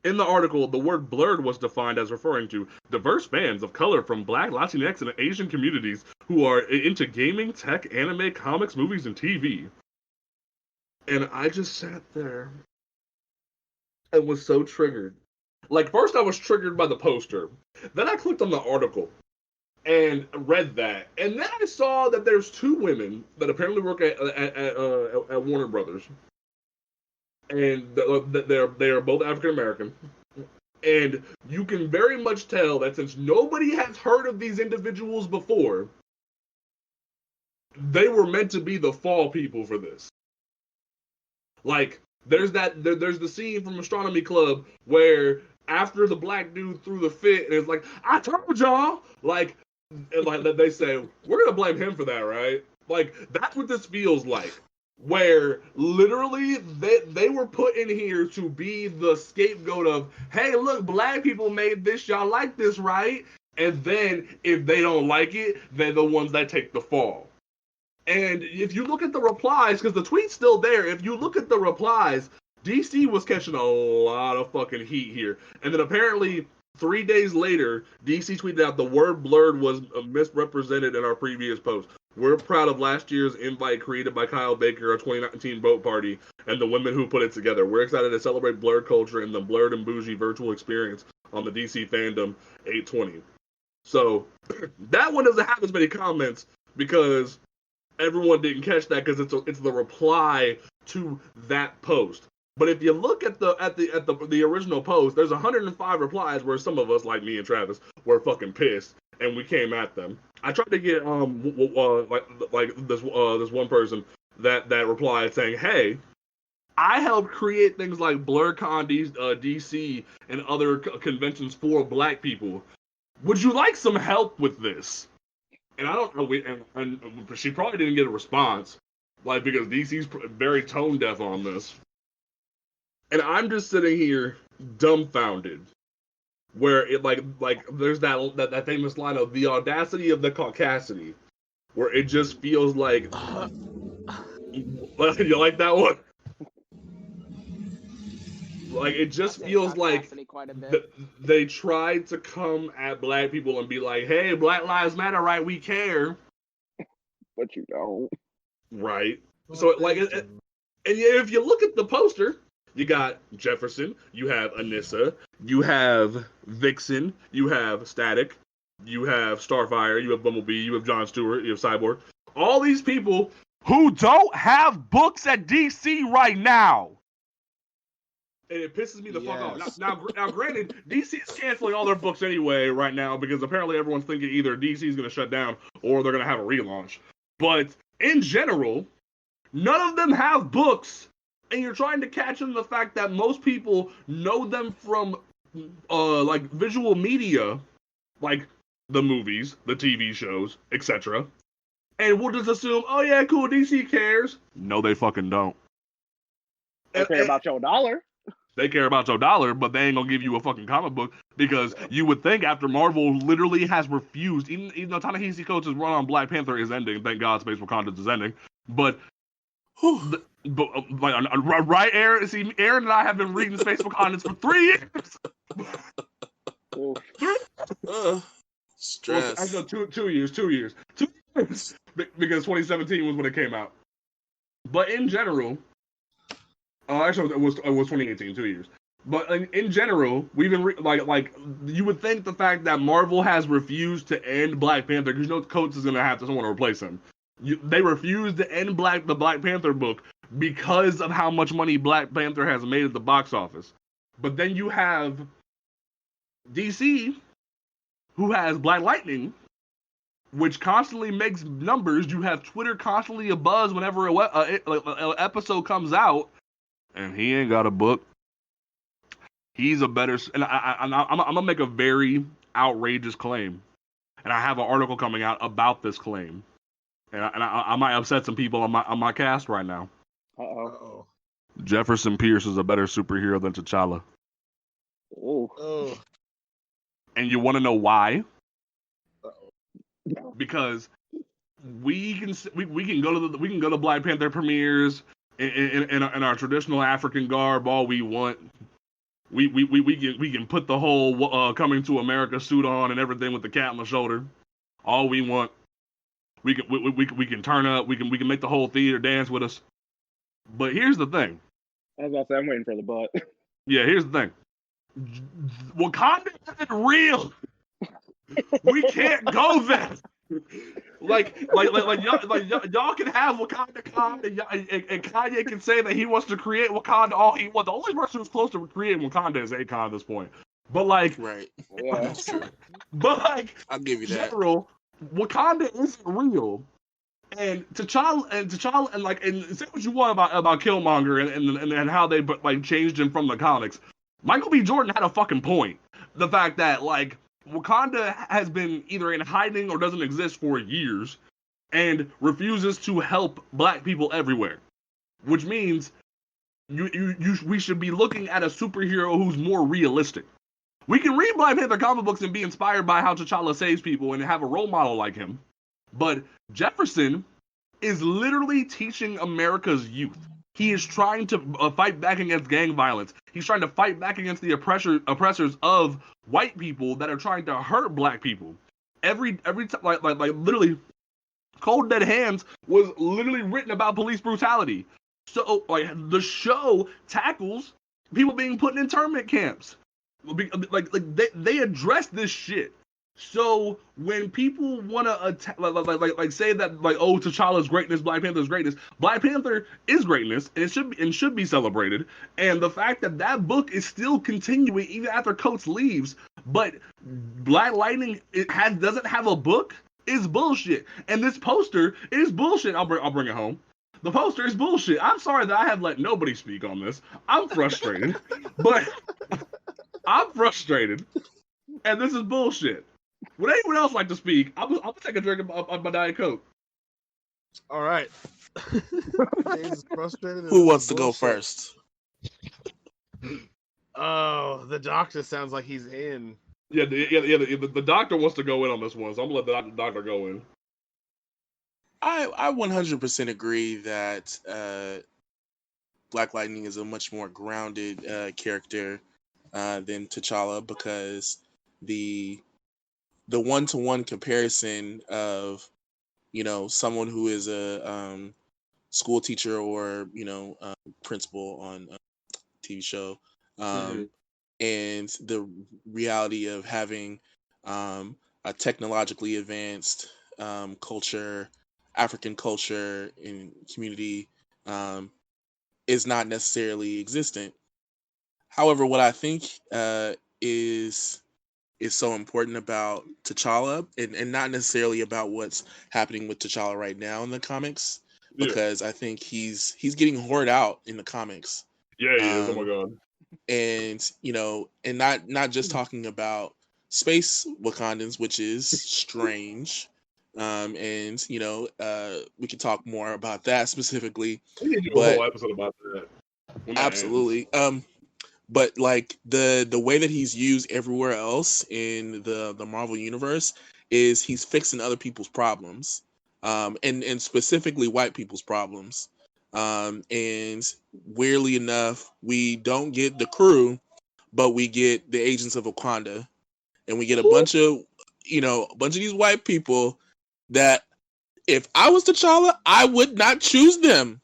the article, the word blurred was defined as referring to diverse fans of color from Black, Latinx, and Asian communities who are into gaming, tech, anime, comics, movies, and TV. And I just sat there and was so triggered. Like, first I was triggered by the poster. Then I clicked on the article and read that. And then I saw that there's two women that apparently work at Warner Brothers. And they are both African American. And you can very much tell that since nobody has heard of these individuals before, they were meant to be the fall people for this. Like, there's the scene from Astronomy Club where after the black dude threw the fit and it's like, I told y'all, like they say, we're gonna blame him for that, right? Like, that's what this feels like. Where literally they were put in here to be the scapegoat of, hey, look, black people made this, y'all like this, right? And then if they don't like it, they're the ones that take the fall. And if you look at the replies, because the tweet's still there, if you look at the replies, DC was catching a lot of fucking heat here. And then apparently 3 days later, DC tweeted out the word blurred was misrepresented in our previous post. We're proud of last year's invite created by Kyle Baker, our 2019 boat party, and the women who put it together. We're excited to celebrate blurred culture and the blurred and bougie virtual experience on the DC Fandom 820. So that one doesn't have as many comments because everyone didn't catch that because it's the reply to that post. But if you look at the original post, there's 105 replies where some of us, like me and Travis, were fucking pissed and we came at them. I tried to get this one person that replied saying, "Hey, I helped create things like BlurCon DC and other conventions for Black people. Would you like some help with this?" And I don't know, and she probably didn't get a response, like, because DC's very tone deaf on this. And I'm just sitting here dumbfounded, where it like there's that famous line of the audacity of the caucasity, where it just feels like you like that one. Like, it just feels like they tried to come at Black people and be like, hey, Black Lives Matter, right? We care. But you don't. Right. So, like, and if you look at the poster, you got Jefferson, you have Anissa, you have Vixen, you have Static, you have Starfire, you have Bumblebee, you have Jon Stewart, you have Cyborg. All these people who don't have books at DC right now. And it pisses me the fuck off. Now, granted, DC is canceling all their books anyway right now because apparently everyone's thinking either DC is going to shut down or they're going to have a relaunch. But in general, none of them have books, and you're trying to catch on the fact that most people know them from like visual media, like the movies, the TV shows, etc. And we'll just assume, oh yeah, cool, DC cares. No, they fucking don't. They care about your dollar. They care about your dollar, but they ain't gonna give you a fucking comic book because you would think after Marvel literally has refused, even though Ta-Nehisi Coates' run on Black Panther is ending, thank God Space Wakanda is ending, but right, Aaron? See, Aaron and I have been reading Space Wakanda for 3 years. Stress. Well, actually, 2 years. 2 years. Because 2017 was when it came out. But in general, actually, it was 2018, 2 years. But in general, we've been like you would think the fact that Marvel has refused to end Black Panther, because Coates is gonna have to someone to replace him. They refused to end the Black Panther book because of how much money Black Panther has made at the box office. But then you have DC, who has Black Lightning, which constantly makes numbers. You have Twitter constantly abuzz whenever an episode comes out, and he ain't got a book. He's a better, and I'm gonna make a very outrageous claim, and I have an article coming out about this claim, and I might upset some people on my cast right now. Uh-oh. Jefferson Pierce is a better superhero than T'Challa. Oh. And you want to know why? Because we can go to Black Panther premieres in our traditional African garb all we want. We can put the whole Coming to America suit on and everything with the cat on the shoulder. All we want. We can turn up. We can make the whole theater dance with us. But here's the thing. I was about to say, I'm waiting for the butt. Yeah, here's the thing. Wakanda isn't real. We can't go there. Like y'all can have Wakanda Con, and Kanye can say that he wants to create Wakanda all he wants. The only person who's close to creating Wakanda is Akon at this point. But like, right, Yeah. that's true. but like, I'll give you that. general, Wakanda isn't real. And T'Challa and say what you want about Killmonger and how they like changed him from the comics. Michael B. Jordan had a fucking point. The fact that like Wakanda has been either in hiding or doesn't exist for years, and refuses to help Black people everywhere, which means we should be looking at a superhero who's more realistic. We can read Black Panther comic books and be inspired by how T'Challa saves people and have a role model like him, but Jefferson is literally teaching America's youth. He is trying to fight back against gang violence. He's trying to fight back against the oppressors of white people that are trying to hurt Black people. Every time, like literally, Cold Dead Hands was literally written about police brutality. So like the show tackles people being put in internment camps. Like they address this shit. So when people want to like say that like, oh, T'Challa's greatness, Black Panther's greatness, Black Panther is greatness and it should be celebrated. And the fact that book is still continuing even after Coates leaves, but Black Lightning doesn't have a book is bullshit. And this poster is bullshit. I'll bring it home. The poster is bullshit. I'm sorry that I have let nobody speak on this. I'm frustrated, but I'm frustrated, and this is bullshit. Would anyone else like to speak? I'm gonna take a drink of my Diet Coke. All right. Frustrated. Who wants to go first? Oh, the doctor sounds like he's in. Yeah, the doctor wants to go in on this one, so I'm gonna let the doctor go in. I 100% agree that Black Lightning is a much more grounded character than T'Challa, because the one-to-one comparison of, you know, someone who is a school teacher or, you know, principal on a TV show, and the reality of having a technologically advanced culture, African culture and community is not necessarily existent. However, what I think is so important about T'Challa, and not necessarily about what's happening with T'Challa right now in the comics, because I think he's getting hoarded out in the comics. Yeah, he is. Oh my god. And you know, and not just talking about space Wakandans, which is strange. And you know, we can talk more about that specifically. We need to do a whole episode about that. Absolutely. But like the way that he's used everywhere else in the Marvel universe is he's fixing other people's problems, and specifically white people's problems. And weirdly enough, we don't get the crew, but we get the agents of Wakanda, and we get a bunch of these white people that if I was T'Challa, I would not choose them.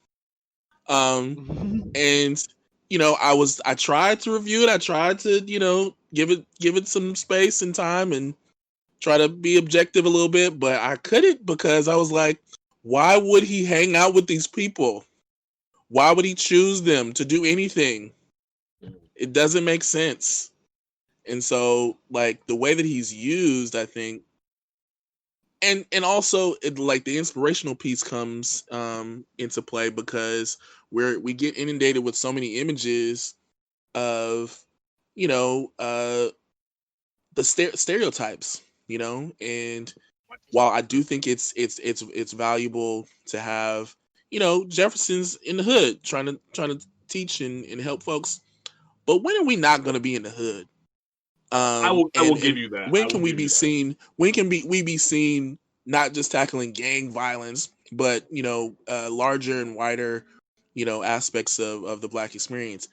And I tried to review it. I tried to, give it some space and time and try to be objective a little bit, but I couldn't because I was like, why would he hang out with these people? Why would he choose them to do anything? It doesn't make sense. And so, like, the way that he's used, I think, and also like the inspirational piece comes into play because we get inundated with so many images of, the stereotypes, and while I do think it's valuable to have, Jefferson's in the hood trying to teach and help folks, but when are we not going to be in the hood? I will give you that. When can we be seen? When can we be seen not just tackling gang violence, but larger and wider, aspects of the Black experience?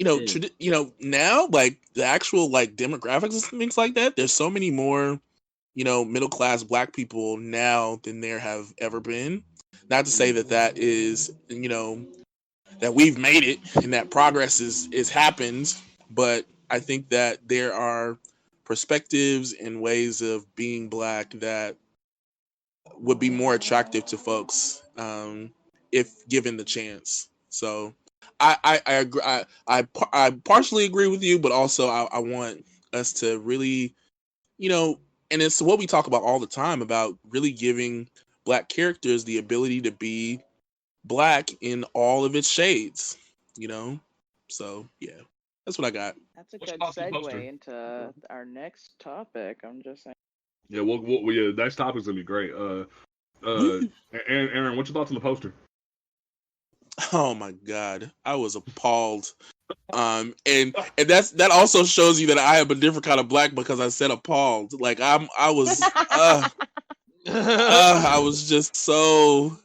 Now, like the actual like demographics and things like that. There's so many more, middle class Black people now than there have ever been. Not to say that is, that we've made it and that progress is happened, but I think that there are perspectives and ways of being Black that would be more attractive to folks if given the chance. So I agree. I partially agree with you, but also I want us to really, and it's what we talk about all the time about really giving Black characters the ability to be Black in all of its shades, So yeah, that's what I got. That's a good segue into our next topic. I'm just saying. Yeah, the next topic's gonna be great. Aaron, what's your thoughts on the poster? Oh my God, I was appalled. And that also shows you that I am a different kind of Black because I said appalled. Like I was just so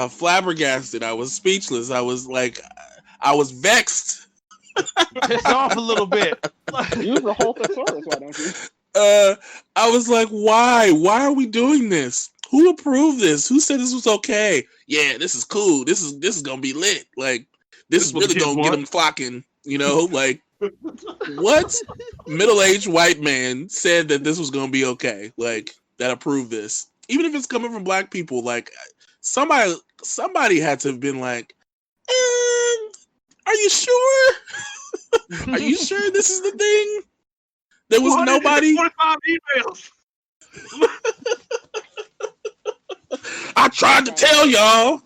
flabbergasted. I was speechless. I was vexed. Pissed off a little bit. Use the whole thesaurus, why don't you? I was like, why? Why are we doing this? Who approved this? Who said this was okay? Yeah, this is cool. This is gonna be lit. Like, this is really gonna get them flocking. Like, what middle-aged white man said that this was gonna be okay? Like, that approved this, even if it's coming from Black people. Like, somebody had to have been like, are you sure? Are you sure this is the thing? There was nobody. 45 emails. I tried to tell y'all.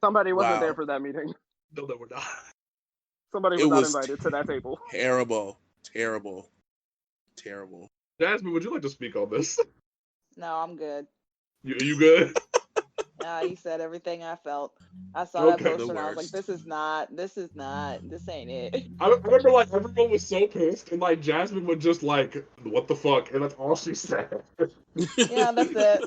Somebody wasn't Wow. there for that meeting. No, we're not. Somebody was not invited to that table. Terrible. Jasmine, would you like to speak on this? No, I'm good. You good? You said everything I felt. I saw that poster and I was like, this ain't it. I remember, like, everyone was so pissed, and, like, Jasmine would just, like, what the fuck, and that's all she said. Yeah, that's it.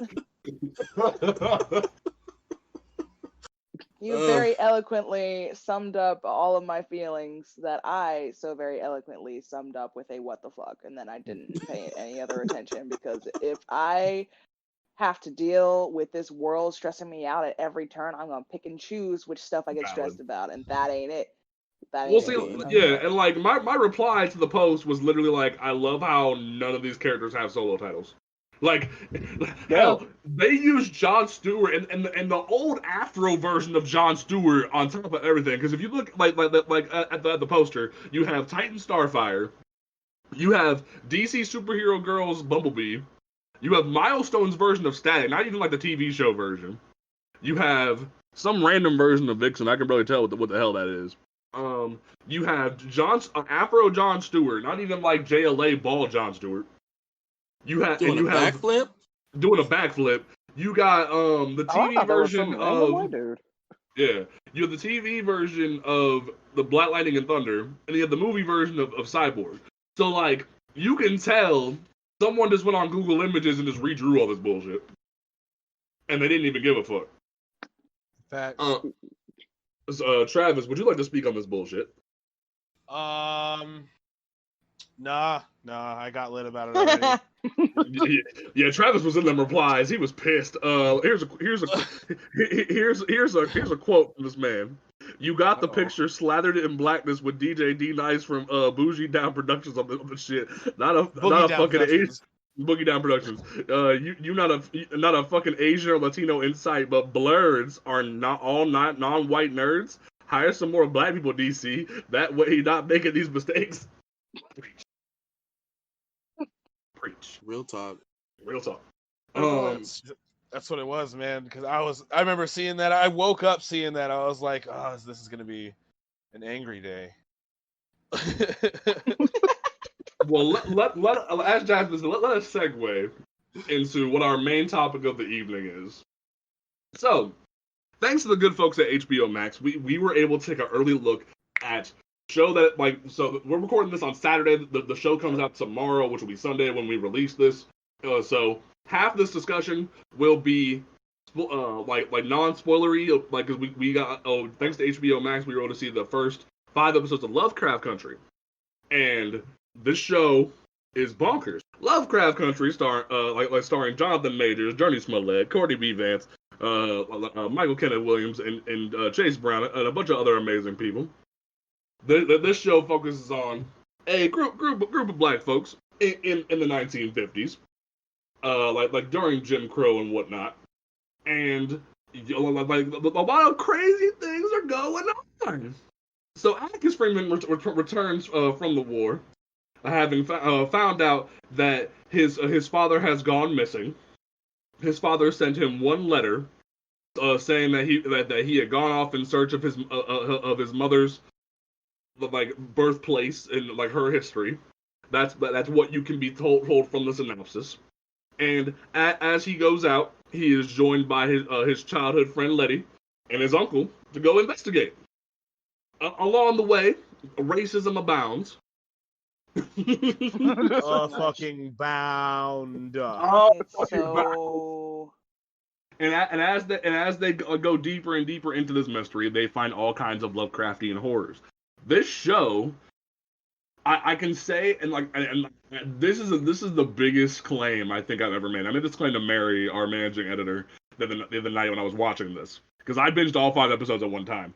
You very eloquently summed up all of my feelings that I so very eloquently summed up with a what the fuck, and then I didn't pay any other attention, because if I have to deal with this world stressing me out at every turn, I'm gonna pick and choose which stuff I get stressed about, and that ain't it. And like my reply to the post was literally like, I love how none of these characters have solo titles. Like, hell, they used Jon Stewart and the old Afro version of Jon Stewart on top of everything. Because if you look like at the poster, you have Titan Starfire, you have DC Superhero Girls Bumblebee, you have Milestone's version of Static, not even like the TV show version. You have some random version of Vixen. I can barely tell what the hell that is. You have Afro Jon Stewart, not even like JLA Ball Jon Stewart. You have doing a backflip. Doing a backflip. You got the TV version of you have the TV version of the Black Lightning and Thunder, and you have the movie version of Cyborg. So like you can tell someone just went on Google Images and just redrew all this bullshit, and they didn't even give a fuck. Facts. Travis, would you like to speak on this bullshit? Nah, I got lit about it already. Yeah, Travis was in them replies. He was pissed. Here's a quote from this man. You got the Uh-oh. picture slathered in blackness with DJ D Nice from Bougie Down Productions on the shit. Not Boogie a Down fucking Productions. Boogie Down Productions. You not a fucking Asian or Latino in sight, but Blerds are not non-white nerds. Hire some more black people, DC. That way you're not making these mistakes. Preach. Real talk. Real talk. That's what it was, man. Because I remember seeing that. I woke up seeing that. I was like, oh, this is gonna be an angry day. Well, as Jasmine said, let us segue into what our main topic of the evening is. So, thanks to the good folks at HBO Max, we were able to take an early look at show that, like, so we're recording this on Saturday. The show comes out tomorrow, which will be Sunday when we release this. So half this discussion will be like non-spoilery, like, because we got, thanks to HBO Max, we were able to see the first 5 episodes of Lovecraft Country, and this show is bonkers. Lovecraft Country starring Jonathan Majors, Journey Smollett, Courtney B. Vance, Michael Kenneth Williams, and Chase Brown, and a bunch of other amazing people. This show focuses on a group of black folks in the 1950s, like during Jim Crow and whatnot, and like a lot of crazy things are going on. So Atticus Freeman returns from the war, having found out that his father has gone missing. His father sent him one letter, saying that he had gone off in search of his mother's, like, birthplace and, like, her history. That's what you can be told from the synopsis. And as he goes out, he is joined by his childhood friend Letty and his uncle to go investigate. Along the way, racism abounds. Fucking bound. It's so... And as they go deeper and deeper into this mystery, they find all kinds of Lovecraftian horrors. This show, I can say, and this is the biggest claim I think I've ever made. I made this claim to Mary, our managing editor, the other night when I was watching this, because I binged all 5 episodes at one time.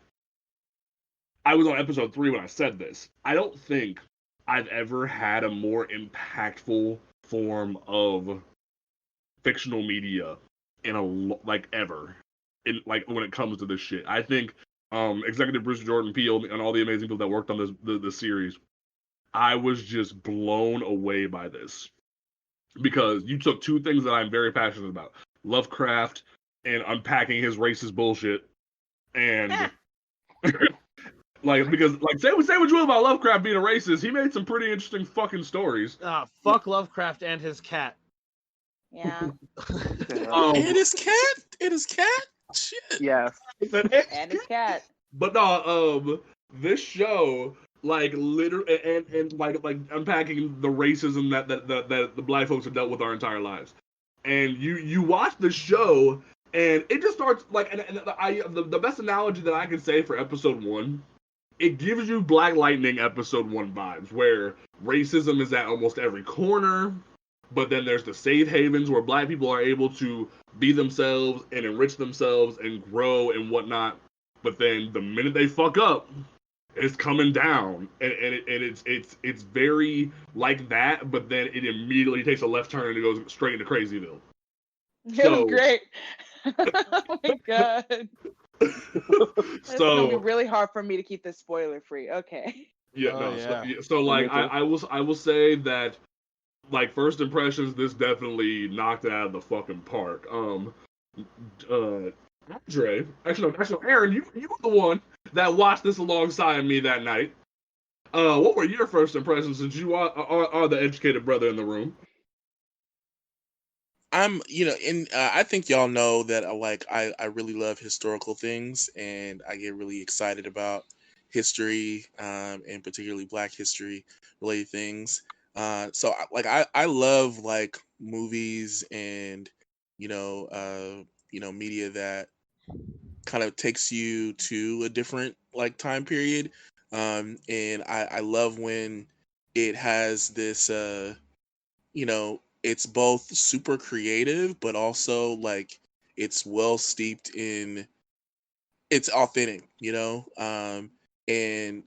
I was on episode 3 when I said this. I don't think I've ever had a more impactful form of fictional media ever, when it comes to this shit. I think executive producer Jordan Peele and all the amazing people that worked on this series, I was just blown away by this, because you took 2 things that I'm very passionate about: Lovecraft and unpacking his racist bullshit, and because say what you will about Lovecraft being a racist, he made some pretty interesting fucking stories. Fuck Lovecraft and his cat. Yeah. And his cat. Shit. Yes. And his cat. But no, this show, like, literally, and like unpacking the racism that the black folks have dealt with our entire lives. And you watch the show, and it just starts, like, the best analogy that I can say for episode 1, it gives you Black Lightning episode 1 vibes, where racism is at almost every corner, but then there's the safe havens where black people are able to be themselves and enrich themselves and grow and whatnot. But then the minute they fuck up, it's coming down, and it's very like that. But then it immediately takes a left turn and it goes straight into Crazyville. It was great. Oh my god. It's gonna be really hard for me to keep this spoiler free. Okay. Yeah, so like I will say that, like, first impressions, this definitely knocked it out of the fucking park. Andre, actually, Aaron, you were the one that watched this alongside me that night. What were your first impressions, since you are the educated brother in the room? I think y'all know that I really love historical things, and I get really excited about history, and particularly Black history related things. So I love, like, movies and media that kind of takes you to a different, like, time period, and I love when it has this it's both super creative, but also, like, it's well steeped in it's authentic, and even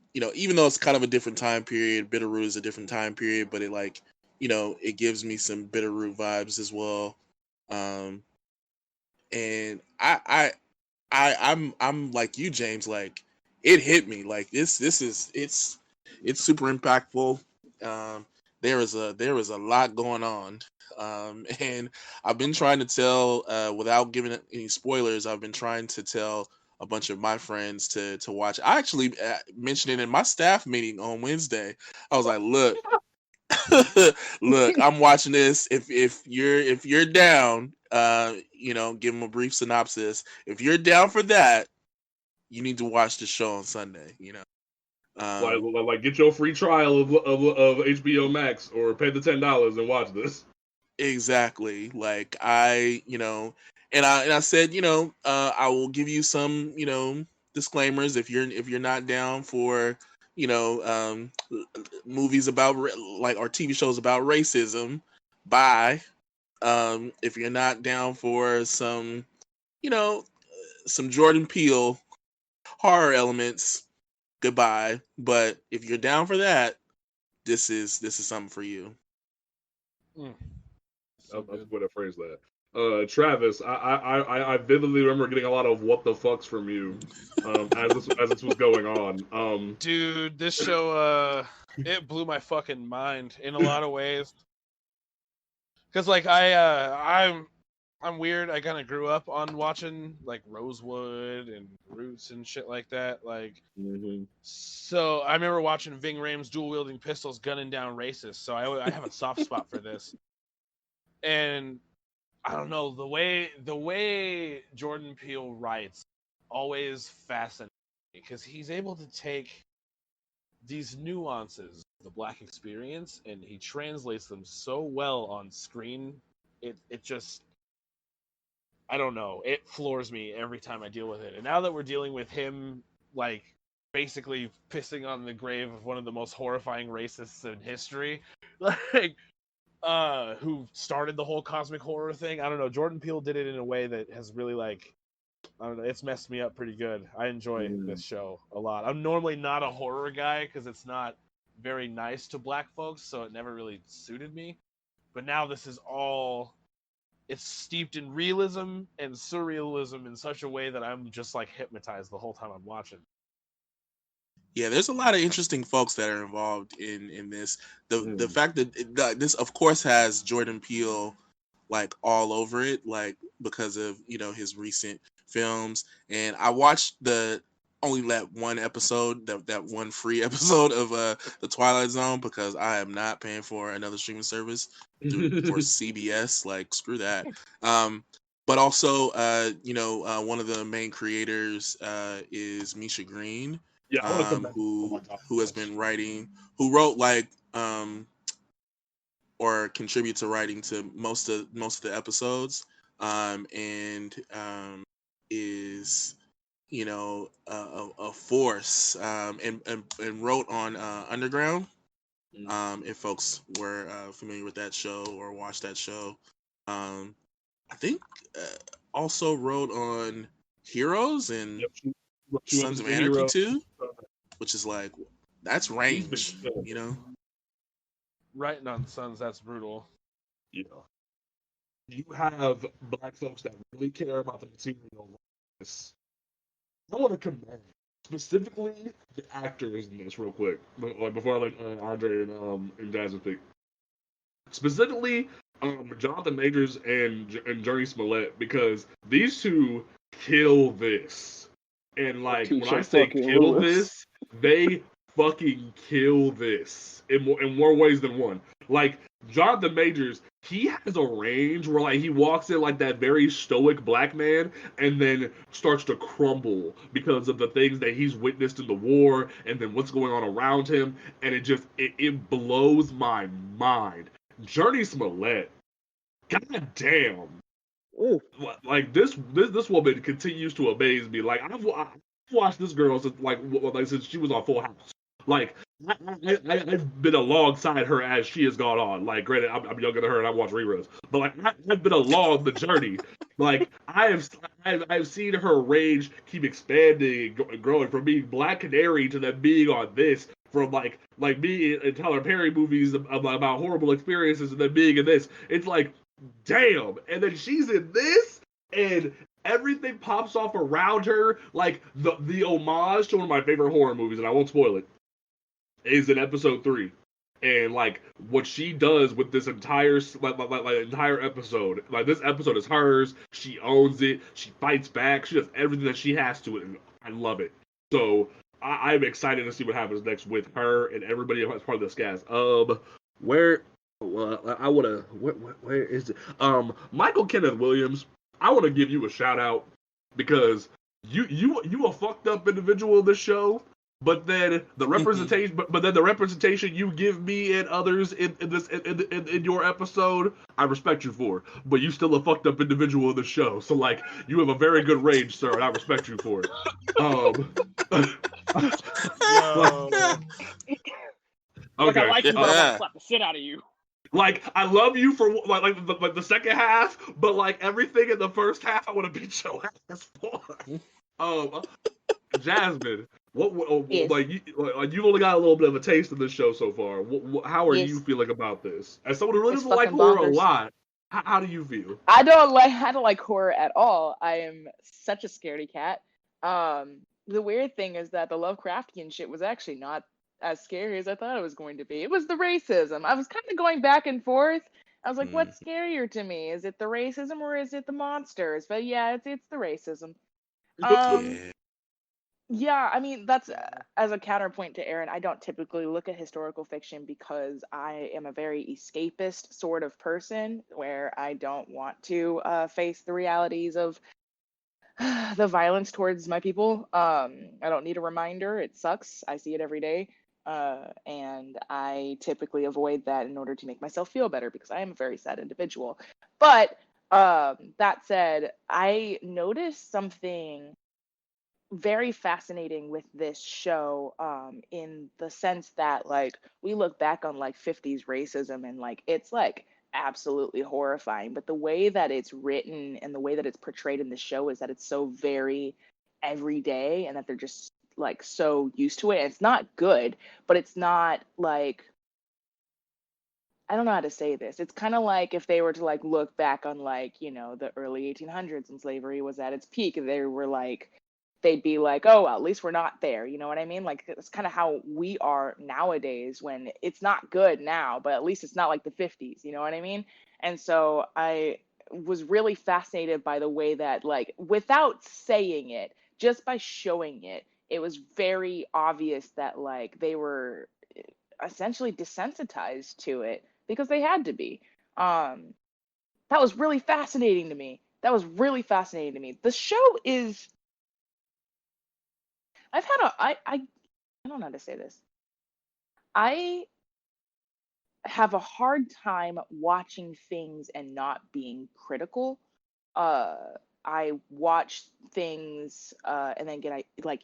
though it's kind of a different time period, Bitterroot is a different time period, but it like, it gives me some Bitterroot vibes as well. And I'm like you, James. Like it hit me. Like it's super impactful. There is a lot going on, and I've been trying to tell, without giving any spoilers, I've been trying to tell a bunch of my friends to watch. I actually mentioned it in my staff meeting on Wednesday. I was like, look. Look, I'm watching this. If you're down, give them a brief synopsis. If you're down for that, you need to watch the show on Sunday. Like get your free trial of HBO Max or pay the $10 and watch this. Exactly. Like and I said, I will give you some, disclaimers if you're not down for, movies about like or TV shows about racism. Bye. If you're not down for some, some Jordan Peele horror elements, goodbye. But if you're down for that, this is something for you. I'm going to phrase that. Travis, I vividly remember getting a lot of what the fucks from you as this was going on. Dude, this show it blew my fucking mind in a lot of ways. Cause like I'm weird. I kind of grew up on watching like Rosewood and Roots and shit like that. Like, so I remember watching Ving Rhames dual wielding pistols gunning down racists. So I have a soft spot for this. And I don't know, the way Jordan Peele writes always fascinates me because he's able to take these nuances of the Black experience and he translates them so well on screen. It just, I don't know, it floors me every time I deal with it. And now that we're dealing with him like basically pissing on the grave of one of the most horrifying racists in history, like who started the whole cosmic horror thing. I don't know. Jordan Peele did it in a way that has really like, I don't know. It's messed me up pretty good. I enjoy this show a lot. I'm normally not a horror guy because it's not very nice to Black folks, so it never really suited me. But now this is all, it's steeped in realism and surrealism in such a way that I'm just like hypnotized the whole time I'm watching. Yeah, there's a lot of interesting folks that are involved in this. The fact that this, of course, has Jordan Peele like all over it, like because of his recent films. And I watched only that one episode, that one free episode of the Twilight Zone because I am not paying for another streaming service for CBS. Like screw that. But also, one of the main creators is Misha Green. Yeah, who has been writing, who wrote like or contribute to writing to most of the episodes, and is a force, and wrote on Underground. If folks were familiar with that show or watched that show, I think also wrote on Heroes and Sons of Anarchy too, which is like, that's range, Writing on Sons, that's brutal. Yeah. You have Black folks that really care about the material. I want to commend specifically the actors in this real quick, like before I let Andre and Jasmine speak. Specifically, Jonathan Majors and Journey Smollett, because these two kill this. And like when I say kill this, they fucking kill this in more ways than one. Like Jonathan Majors, he has a range where like he walks in like that very stoic Black man and then starts to crumble because of the things that he's witnessed in the war and then what's going on around him, and it blows my mind. Journey Smollett, goddamn. Ooh. Like this woman continues to amaze me. Like I've watched this girl since since she was on Full House. Like I've been alongside her as she has gone on. Like, granted, I'm younger than her and I watch reruns, but like I've been along the journey. Like I've seen her range keep expanding, growing from being Black Canary to then being on this, from like me in Tyler Perry movies about horrible experiences, and then being in this. It's like, damn, and then she's in this, and everything pops off around her. Like the homage to one of my favorite horror movies, and I won't spoil it, is in episode 3, and like what she does with this entire entire episode. Like, this episode is hers. She owns it. She fights back. She does everything that she has to, and I love it. So I'm excited to see what happens next with her and everybody as part of this cast. Where? Well, I wanna. Where is it? Michael Kenneth Williams. I want to give you a shout out because you a fucked up individual in this show. But then the representation, but then the representation you give me and others in your episode, I respect you for. But you still a fucked up individual in the show, so like you have a very good range, sir, and I respect you for it. Yo. Look, I Okay. like you, but I'm gonna slap the shit out of you. Like, I love you for like the second half, but like everything in the first half, I want to beat your ass for. Jasmine, Yes. like you've only got a little bit of a taste of this show so far. How are Yes. you feeling about this? As someone who really It's doesn't like fucking horror a bonkers. lot, how do you feel? I don't like horror at all. I am such a scaredy cat. The weird thing is that the Lovecraftian shit was actually not as scary as I thought it was going to be. It was the racism. I was kind of going back and forth. I was like, what's scarier to me? Is it the racism or is it the monsters? But yeah, it's the racism. Yeah, I mean, that's as a counterpoint to Aaron, I don't typically look at historical fiction because I am a very escapist sort of person where I don't want to face the realities of the violence towards my people. I don't need a reminder. It sucks. I see it every day. And I typically avoid that in order to make myself feel better because I am a very sad individual. But that said, I noticed something very fascinating with this show, in the sense that like we look back on like 50s racism and like it's like absolutely horrifying, but the way that it's written and the way that it's portrayed in the show is that it's so very everyday and that they're just like so used to it. And it's not good, but it's not like, I don't know how to say this. It's kind of like if they were to like look back on like, you know, the early 1800s and slavery was at its peak, they were like, they'd be like, oh, well, at least we're not there. You know what I mean? Like, it's kind of how we are nowadays when it's not good now, but at least it's not like the 50s. You know what I mean? And so I was really fascinated by the way that, like, without saying it, just by showing it, it was very obvious that, like, they were essentially desensitized to it because they had to be. That was really fascinating to me. The show is, I've had I don't know how to say this. I have a hard time watching things and not being critical. I watch things and then get like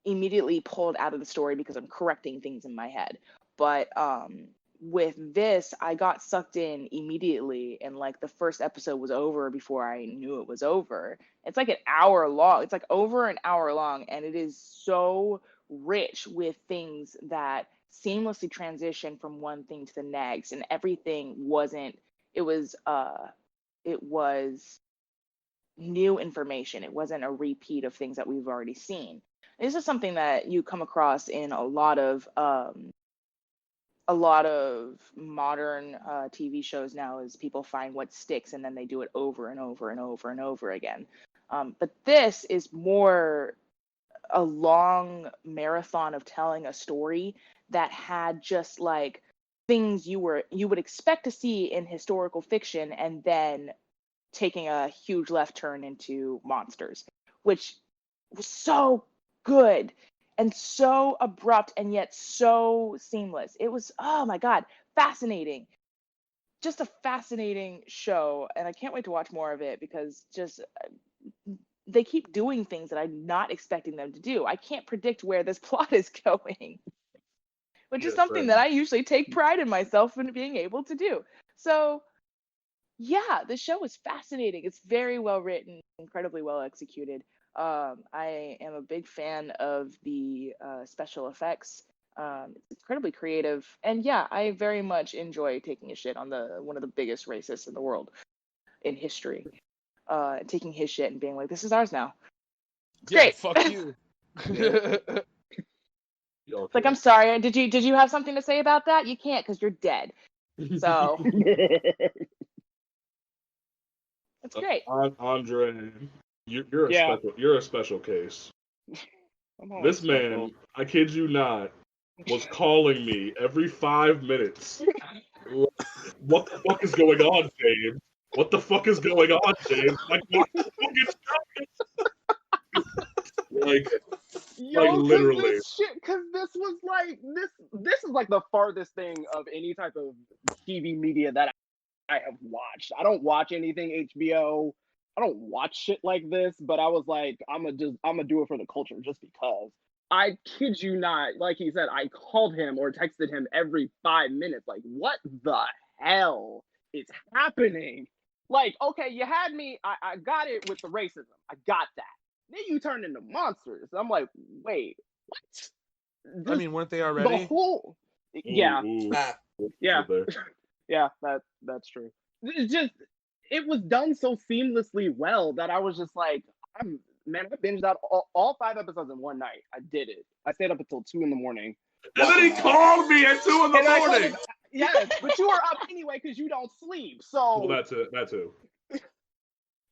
immediately pulled out of the story because I'm correcting things in my head. But with this, I got sucked in immediately, and like the first episode was over before I knew it was over. It's like an hour long. It's like over an hour long, and it is so rich with things that seamlessly transition from one thing to the next, and everything wasn't. It was new information. It wasn't a repeat of things that we've already seen. This is something that you come across in a lot of modern TV shows now, is people find what sticks and then they do it over and over and over and over again. But this is more a long marathon of telling a story that had just like things you would expect to see in historical fiction, and then taking a huge left turn into monsters, which was so good and so abrupt and yet so seamless. It was, oh my God, fascinating. Just a fascinating show. And I can't wait to watch more of it because just they keep doing things that I'm not expecting them to do. I can't predict where this plot is going. which is Yeah, something same. that I usually take pride in myself in being able to do. So yeah, the show is fascinating. It's very well written, incredibly well executed. I am a big fan of the special effects. It's incredibly creative, and yeah, I very much enjoy taking a shit on the one of the biggest racists in the world in history. Taking his shit and being like, "This is ours now." It's Yeah, great. fuck you. It's like, I'm sorry. Did you have something to say about that? You can't because you're dead. So it's great. Andre, you're a Yeah. special case. I'm always This man, special. I kid you not, was calling me every 5 minutes. What the fuck is going on, James? What the fuck is going on, James? Like, what the fuck is happening? Yo, literally. because this was like this is like the farthest thing of any type of TV media that I have watched. I don't watch anything HBO. I don't watch shit like this, but I was like, I'm gonna do it for the culture just because. I kid you not, like he said, I called him or texted him every 5 minutes. Like, what the hell is happening? Like, okay, you had me. I got it with the racism. I got that. Then you turned into monsters. I'm like, wait, what? I mean, weren't they The already? whole, yeah, yeah, There. yeah. That's true. It's just it was done so seamlessly well that I was just like, man, I binged out all 5 episodes in one night. I did it. I stayed up until 2 a.m. And then he called me at 2 in the morning. Yes, but you were up anyway because you don't sleep. So Well, that's it. That too.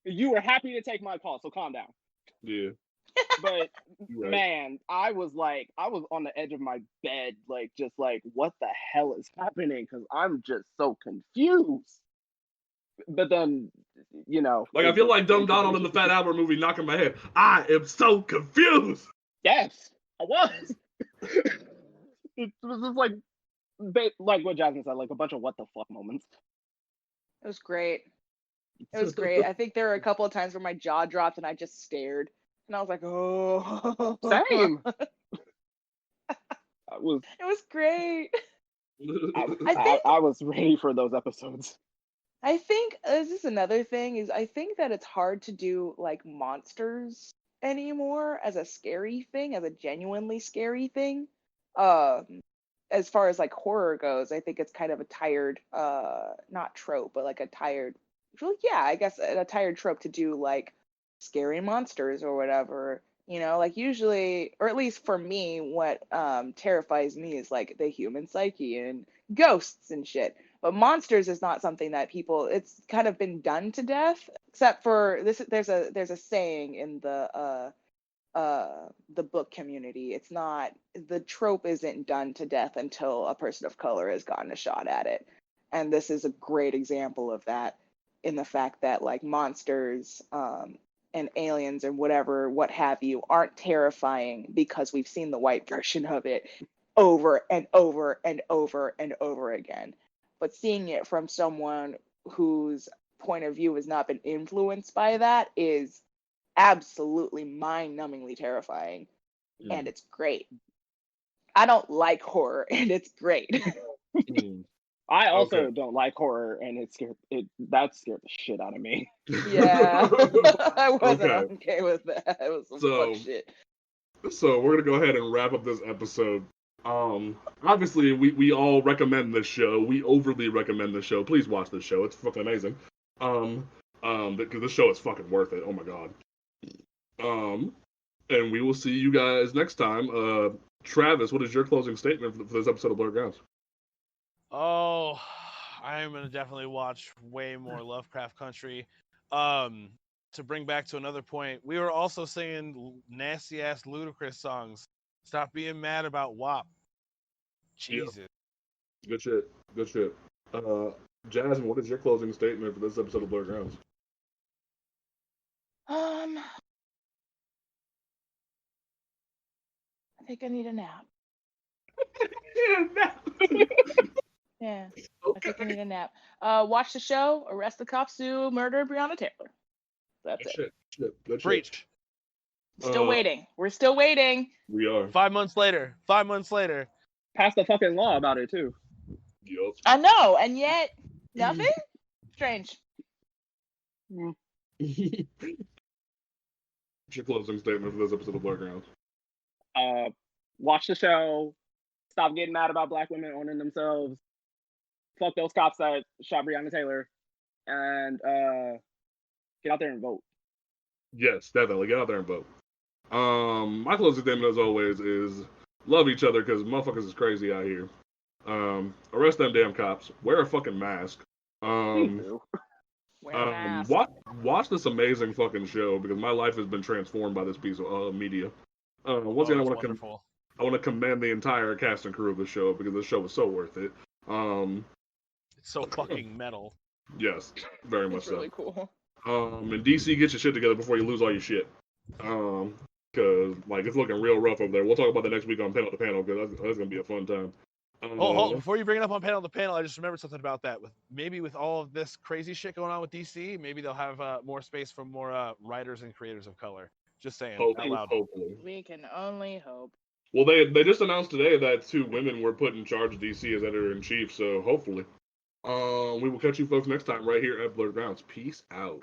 you were happy to take my call. So calm down. Yeah. But Right. man, I was on the edge of my bed, like just like, what the hell is happening? Because I'm just so confused. But then, I feel like Dumb Donald in the Fat Albert movie knocking my head. I am so confused. Yes, I was. It was just like what Jasmine said, like a bunch of what the fuck moments. It was great. It was great. I think there were a couple of times where my jaw dropped and I just stared. And I was like, oh. Same. It was great. I was ready for those episodes. I think this is another thing is I think that it's hard to do like monsters anymore as a scary thing, as a genuinely scary thing. As far as like horror goes, I think it's kind of a tired, not trope, but like a tired, well, yeah, I guess a tired trope to do like scary monsters or whatever. Like usually, or at least for me, what terrifies me is like the human psyche and ghosts and shit. But monsters is not something that it's kind of been done to death, except for this. There's a saying in the book community. It's not, the trope isn't done to death until a person of color has gotten a shot at it. And this is a great example of that, in the fact that like monsters and aliens and what have you aren't terrifying because we've seen the white version of it over and over and over and over again. But seeing it from someone whose point of view has not been influenced by that is absolutely mind-numbingly terrifying. And it's great. I don't like horror, and it's great. I also don't like horror, and that scared the shit out of me. Yeah. I wasn't okay with that. It was some fuck shit. So we're gonna go ahead and wrap up this episode. Obviously we all recommend this show. We overly recommend this show. Please watch this show. It's fucking amazing. Because this show is fucking worth it. Oh my god. And we will see you guys next time. Travis, what is your closing statement for this episode of Blerd Grounds? Oh, I'm gonna definitely watch way more Lovecraft Country. To bring back to another point, we were also singing nasty ass ludicrous songs. Stop being mad about WAP. Jesus. Yeah. Good shit. Jasmine, what is your closing statement for this episode of Blerd Grounds? I think I need a nap. Yeah. Okay. I think I need a nap. Watch the show, Arrest the Cops Who Murdered Breonna Taylor. That's it. Good Preach. shit. Still waiting. We're still waiting. We are. 5 months later. 5 months later. passed a fucking law about it too. Yup. I know, and yet nothing. Strange. Mm. What's your closing statement for this episode of Blerd Grounds? Watch the show. Stop getting mad about black women owning themselves. Fuck those cops that shot Breonna Taylor, and get out there and vote. Yes, definitely. Get out there and vote. My closing statement, as always, is love each other because motherfuckers is crazy out here. Arrest them damn cops. Wear a fucking mask. Wear a mask. Watch this amazing fucking show because my life has been transformed by this piece of media. Once again, I want to commend the entire cast and crew of the show because the show was so worth it. It's so fucking metal. Yes, very much It's really cool. And DC, get your shit together before you lose all your shit. Because like it's looking real rough over there. We'll talk about that next week on Panel to Panel because that's gonna be a fun time. Hold on. Before you bring it up on Panel to Panel, I just remembered something about that. With all of this crazy shit going on with DC, maybe they'll have more space for more writers and creators of color. Just saying. Out loud. Hopefully. We can only hope. Well, they just announced today that 2 women were put in charge of DC as editor-in-chief, so hopefully. We will catch you folks next time right here at Blerd Grounds. Peace out.